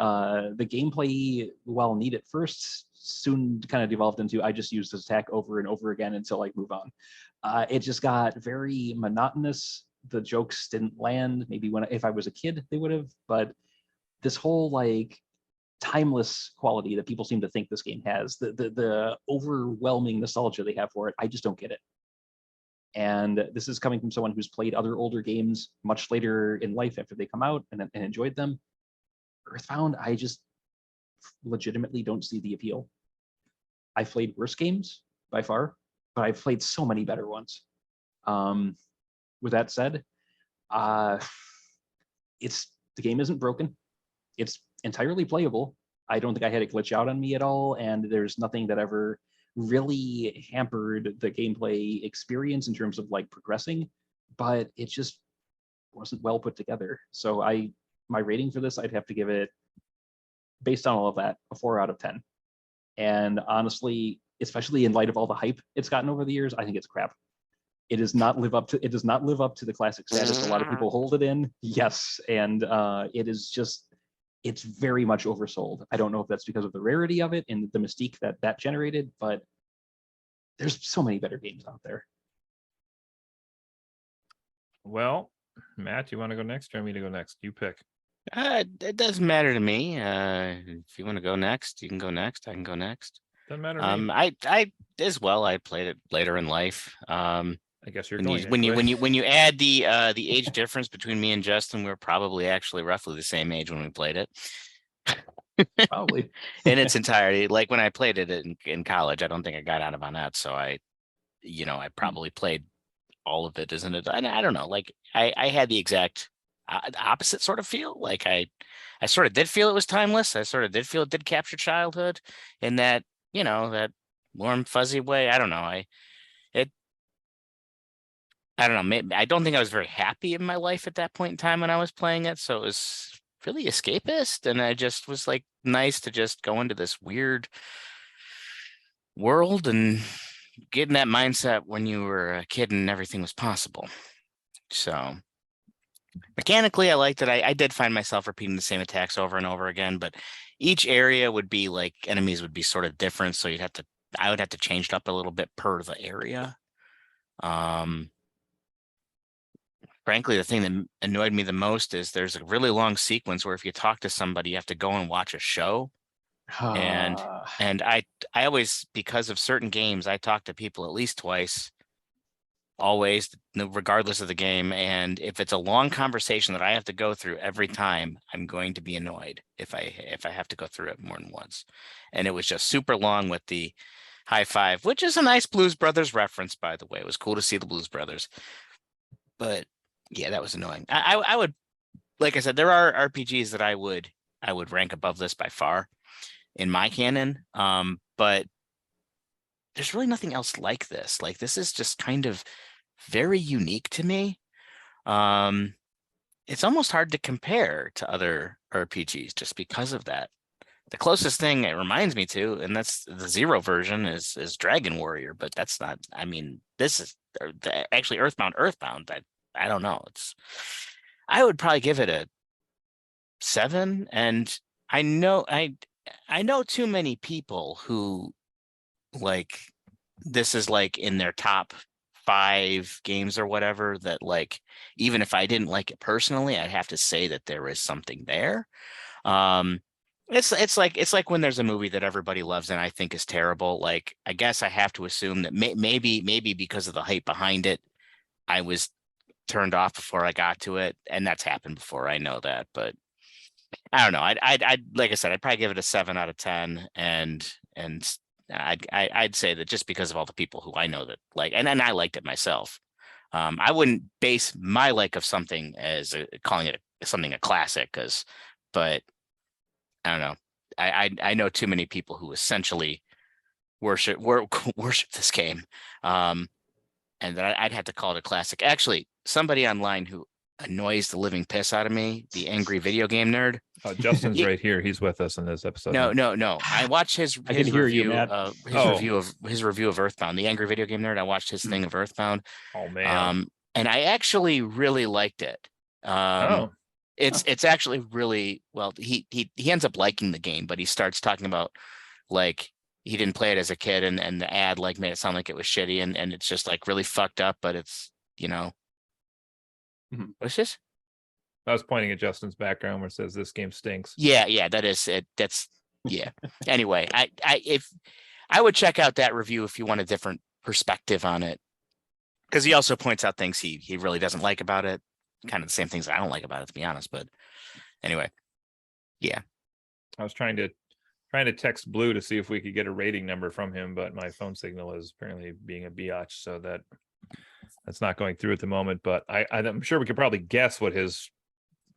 gameplay, while neat at first, soon kind of devolved into I just use this attack over and over again until I move on. It just got very monotonous. The jokes didn't land. Maybe if I was a kid, they would have. But this whole like timeless quality that people seem to think this game has, the overwhelming nostalgia they have for it, I just don't get it. And this is coming from someone who's played other older games much later in life after they come out and enjoyed them. Earthbound, I just legitimately don't see the appeal. I've played worse games by far, but I've played so many better ones. With that said, the game isn't broken. It's entirely playable. I don't think I had it glitch out on me at all, and there's nothing that ever really hampered the gameplay experience in terms of like progressing, but it just wasn't well put together. So my rating for this, I'd have to give it, based on all of that, a 4 out of 10. And honestly, especially in light of all the hype it's gotten over the years, I think it's crap. It does not live up to the classic status a lot of people hold it in. Yes, and it's very much oversold. I don't know if that's because of the rarity of it and the mystique that generated, but there's so many better games out there. Well, Matt, you want to go next or me to go next? You pick. It doesn't matter to me. If you want to go next, you can go next. I can go next. Doesn't matter to me. I as well. I played it later in life. I guess you're when you add the age difference between me and Justin, we're probably actually roughly the same age when we played it. Probably in its entirety. Like when I played it in college, I don't think I got out of on that. So I probably played all of it, isn't it? And I don't know. Like I had the exact opposite sort of feel. Like I sort of did feel it was timeless. I sort of did feel it did capture childhood in that, that warm, fuzzy way. I don't know. I don't know. Maybe, I don't think I was very happy in my life at that point in time when I was playing it. So it was really escapist. And I just was like, nice to just go into this weird world and get in that mindset when you were a kid and everything was possible. So mechanically, I liked it. I did find myself repeating the same attacks over and over again, but each area would be like enemies would be sort of different. So I would have to change it up a little bit per the area. Frankly, the thing that annoyed me the most is there's a really long sequence where if you talk to somebody, you have to go and watch a show. And I always, because of certain games, I talk to people at least twice, always, regardless of the game. And if it's a long conversation that I have to go through every time, I'm going to be annoyed if I have to go through it more than once. And it was just super long with the high five, which is a nice Blues Brothers reference, by the way. It was cool to see the Blues Brothers. But yeah, that was annoying. I would, like I said, there are RPGs that I would rank above this by far in my canon. But there's really nothing else like this. Like this is just kind of very unique to me. It's almost hard to compare to other RPGs just because of that. The closest thing it reminds me to, and that's the Zero version, is Dragon Warrior, but that's not. I mean, this is actually Earthbound. I don't know. I would probably give it a 7, and I know too many people who like this is like in their top 5 games or whatever that like even if I didn't like it personally, I'd have to say that there is something there. It's like when there's a movie that everybody loves and I think is terrible. Like I guess I have to assume that maybe because of the hype behind it, I was turned off before I got to it, and that's happened before. I know that, but I don't know. I'd like I said, I'd probably give it a 7 out of 10, and I'd say that just because of all the people who I know that like, and I liked it myself. I wouldn't base my like of something as calling it something a classic, but I don't know. I know too many people who essentially worship this game, and that I'd have to call it a classic. Actually, somebody online who annoys the living piss out of me, the angry video game nerd. Justin's right here. He's with us in this episode. No. I watched his review of Earthbound, the angry video game nerd. I watched his thing of Earthbound. Oh man. And I actually really liked it. Oh. It's actually really well. He ends up liking the game, but he starts talking about like he didn't play it as a kid, and the ad like made it sound like it was shitty, and it's just like really fucked up. But it's what's this? I was pointing at Justin's background where it says this game stinks. Yeah, that is it. That's yeah. Anyway, if I would check out that review if you want a different perspective on it, because he also points out things he really doesn't like about it. Kind of the same things I don't like about it, to be honest. But anyway, yeah. I was trying to text Blue to see if we could get a rating number from him, but my phone signal is apparently being a biatch, so that's not going through at the moment. But I'm sure we could probably guess what his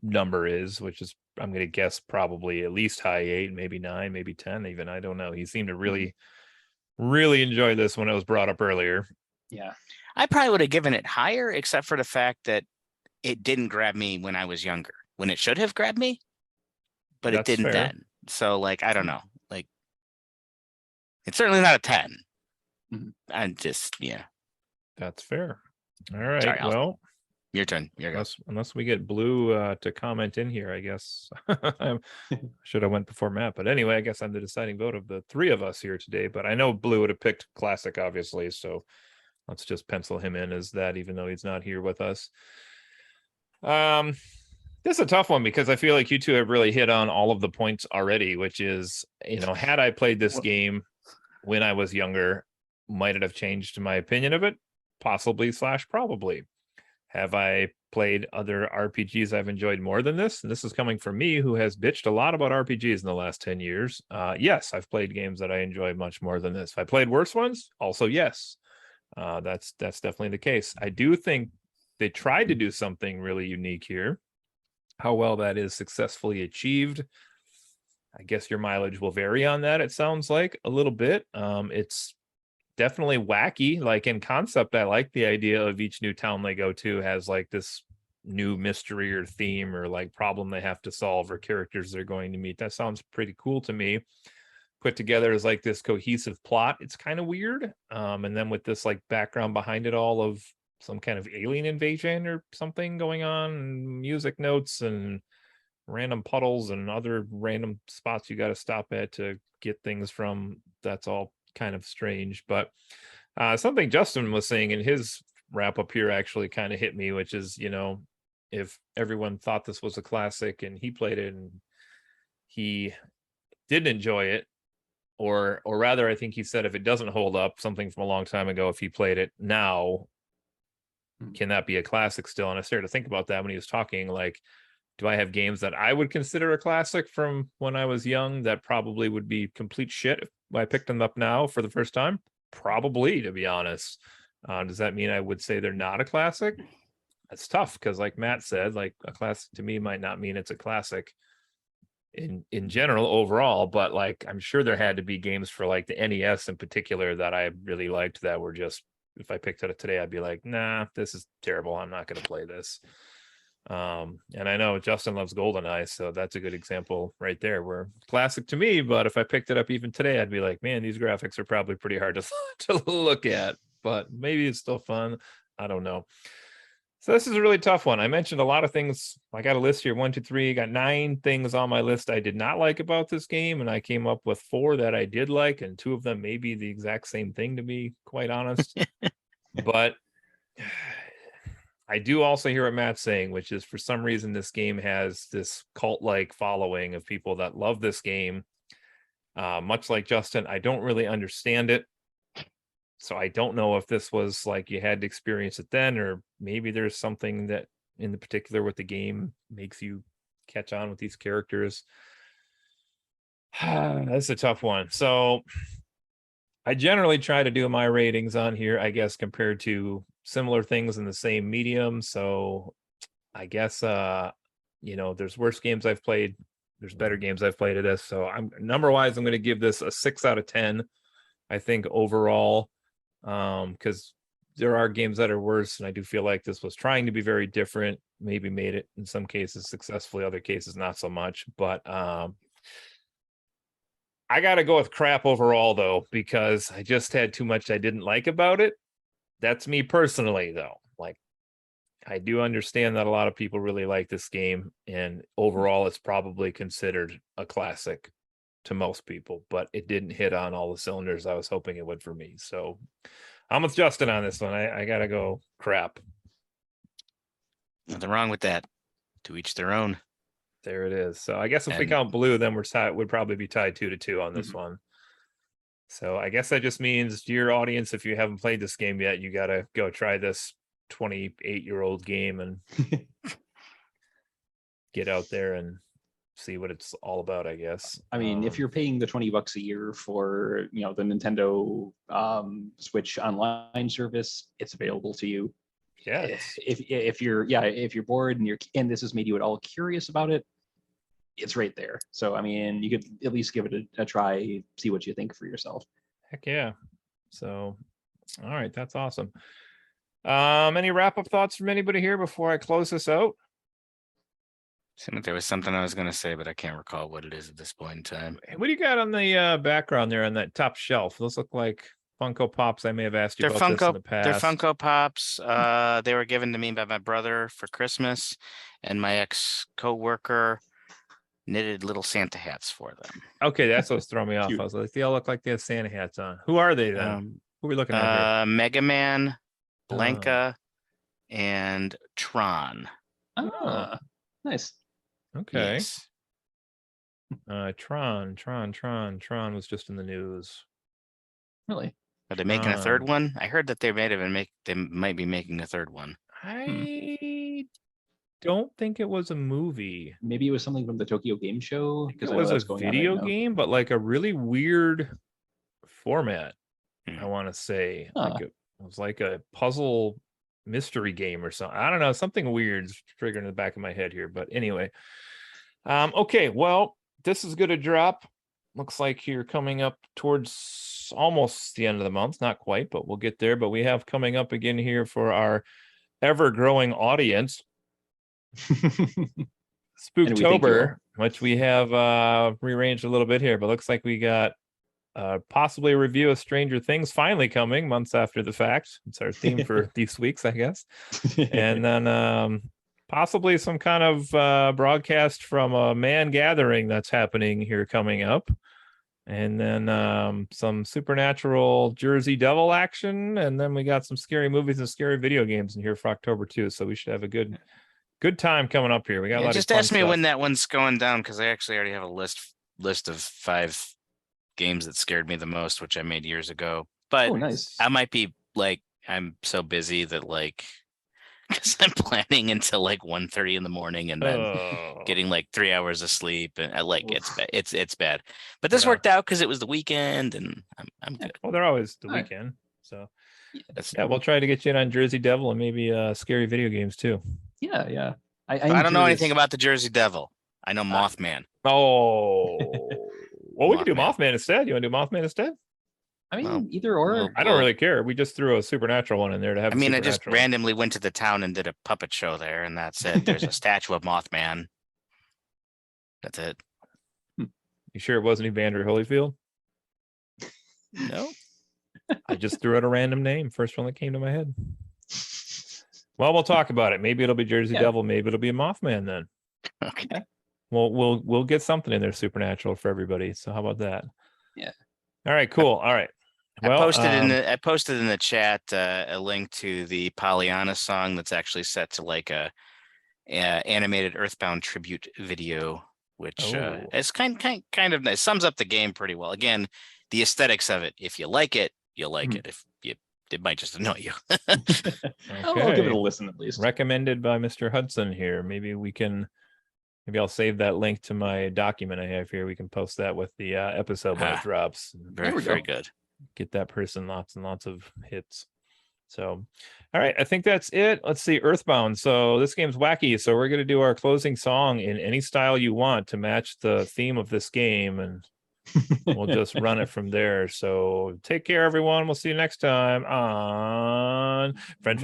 number is, which is I'm going to guess probably at least high 8, maybe 9, maybe 10 even. I don't know. He seemed to really enjoy this when it was brought up earlier. Yeah. I probably would have given it higher, except for the fact that it didn't grab me when I was younger, when it should have grabbed me, but That's it didn't fair. then. So like, I don't know, like it's certainly not a 10. I just, yeah. That's fair. All right. Sorry, well, your turn. Unless we get Blue to comment in here, I guess I should have went before Matt. But anyway, I guess I'm the deciding vote of the three of us here today. But I know Blue would have picked classic, obviously. So let's just pencil him in as that, even though he's not here with us. This is a tough one because I feel like you two have really hit on all of the points already, which is, had I played this game when I was younger, might it have changed my opinion of it? Possibly / probably. Have I played other RPGs I've enjoyed more than this? And this is coming from me, who has bitched a lot about RPGs in the last 10 years. Yes, I've played games that I enjoy much more than this. Have I played worse ones? Also, yes. That's definitely the case. I do think they tried to do something really unique here. How well that is successfully achieved, I guess your mileage will vary on that. It sounds like a little bit. It's definitely wacky. Like in concept, I like the idea of each new town they go to has like this new mystery or theme or like problem they have to solve or characters they're going to meet. That sounds pretty cool to me. Put together as like this cohesive plot. It's kind of weird. And then with this like background behind it all of some kind of alien invasion or something going on, and music notes and random puddles and other random spots you got to stop at to get things from. That's all kind of strange. But something Justin was saying in his wrap up here actually kind of hit me, which is, if everyone thought this was a classic and he played it and he didn't enjoy it, or rather, I think he said if it doesn't hold up, something from a long time ago, if he played it now, can that be a classic still? And I started to think about that when he was talking, like, do I have games that I would consider a classic from when I was young that probably would be complete shit if I picked them up now for the first time? Probably, to be honest. Does that mean I would say they're not a classic? That's tough because, like Matt said, like a classic to me might not mean it's a classic in general overall, but like I'm sure there had to be games for like the NES in particular that I really liked that were just, if I picked it up today, I'd be like, nah, this is terrible. I'm not going to play this. And I know Justin loves GoldenEye, so that's a good example right there. Where classic to me, but if I picked it up even today, I'd be like, man, these graphics are probably pretty hard to look at, but maybe it's still fun. I don't know. So this is a really tough one. I mentioned a lot of things. I got a list here, 1, 2, 3. Got 9 things on my list I did not like about this game, and I came up with 4 that I did like, and 2 of them may be the exact same thing, to be quite honest. But I do also hear what Matt's saying, which is for some reason this game has this cult-like following of people that love this game. Much like Justin, I don't really understand it. So I don't know if this was like you had to experience it then, or maybe there's something that in the particular with the game makes you catch on with these characters. That's a tough one. So I generally try to do my ratings on here, I guess, compared to similar things in the same medium. So I guess, there's worse games I've played. There's better games I've played at this. So I'm number wise, I'm going to give this a 6 out of 10, I think overall. Because there are games that are worse, and I do feel like this was trying to be very different, maybe made it in some cases successfully, other cases not so much. But I gotta go with crap overall though, because I just had too much I didn't like about it. That's me personally though. Like, I do understand that a lot of people really like this game, and overall it's probably considered a classic to most people, but it didn't hit on all the cylinders I was hoping it would for me. So I'm with Justin on this one. I gotta go crap. Nothing wrong with that. To each their own. There it is. So I guess if we count blue, then we'd probably be tied 2-2 on this one. So I guess that just means your audience, if you haven't played this game yet, you gotta go try this 28-year-old game and get out there and see what it's all about, I guess. I mean, if you're paying the $20 a year for, the Nintendo Switch online service, it's available to you. Yeah. If you're bored and this has made you at all curious about it, it's right there. So I mean, you could at least give it a try, see what you think for yourself. Heck yeah. So, all right, that's awesome. Any wrap-up thoughts from anybody here before I close this out? Seemed like there was something I was going to say, but I can't recall what it is at this point in time. What do you got on the background there on that top shelf? Those look like Funko Pops. I may have asked you about this in the past. They're Funko Pops. They were given to me by my brother for Christmas, and my ex-coworker knitted little Santa hats for them. Okay, that's what's throwing me off. I was like, they all look like they have Santa hats on. Who are they then? Who are we looking at here? Mega Man, Blanca, and Tron. Ah, nice. Okay. Yes. Tron was just in the news. Really? Are they making a third one? I heard that they might be making a third one. I don't think it was a movie. Maybe it was something from the Tokyo Game Show. It was a video game, but like a really weird format. I want to say like it was like a puzzle mystery game or something. I don't know, something weird is triggering in the back of my head here. But anyway, okay, well, this is going to drop. Looks like you're coming up towards almost the end of the month, not quite, but we'll get there. But we have coming up again here for our ever-growing audience, Spooktober, which we have rearranged a little bit here, but looks like we got possibly a review of Stranger Things finally coming months after the fact. It's our theme for these weeks, I guess. And then possibly some kind of broadcast from a man gathering that's happening here coming up. And then some supernatural Jersey Devil action. And then we got some scary movies and scary video games in here for October too. So we should have a good time coming up here. We got a lot just of ask me stuff. when that one's going down, because I actually already have a list of 5 games that scared me the most, which I made years ago. But nice. I might be like, I'm so busy that like, because I'm planning until like 1:30 in the morning and then getting like 3 hours of sleep, and I like it's bad. But this worked out because it was the weekend, and I'm good. Well, they're always the weekend, so we'll try to get you in on Jersey Devil and maybe scary video games too. Yeah. I don't know anything about the Jersey Devil. I know Mothman. Well, we can do Mothman instead. You want to do Mothman instead? I mean, either or. I don't really care. We just threw a supernatural one in there to have. I just randomly went to the town and did a puppet show there, and that's it. There's a statue of Mothman. That's it. You sure it wasn't Evander Holyfield? No. I just threw out a random name. First one that came to my head. Well, we'll talk about it. Maybe it'll be Jersey Devil. Maybe it'll be a Mothman then. Okay. Well, we'll get something in there supernatural for everybody. So how about that? Yeah. All right. Cool. All right. Well, I posted in the chat a link to the Pollyanna song that's actually set to like a animated Earthbound tribute video, which is kind of nice. Sums up the game pretty well. Again, the aesthetics of it. If you like it, you'll like it. If it might just annoy you. Okay. I'll give it a listen at least. Recommended by Mr. Hudson here. Maybe I'll save that link to my document I have here. We can post that with the episode when it drops. Very good. Get that person lots and lots of hits. So, all right, I think that's it. Let's see, Earthbound. So this game's wacky. So we're going to do our closing song in any style you want to match the theme of this game, and we'll just run it from there. So take care, everyone. We'll see you next time on Friend.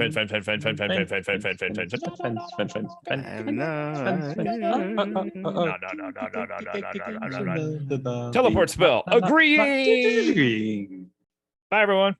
Teleport spell. Agreeing. Bye, everyone.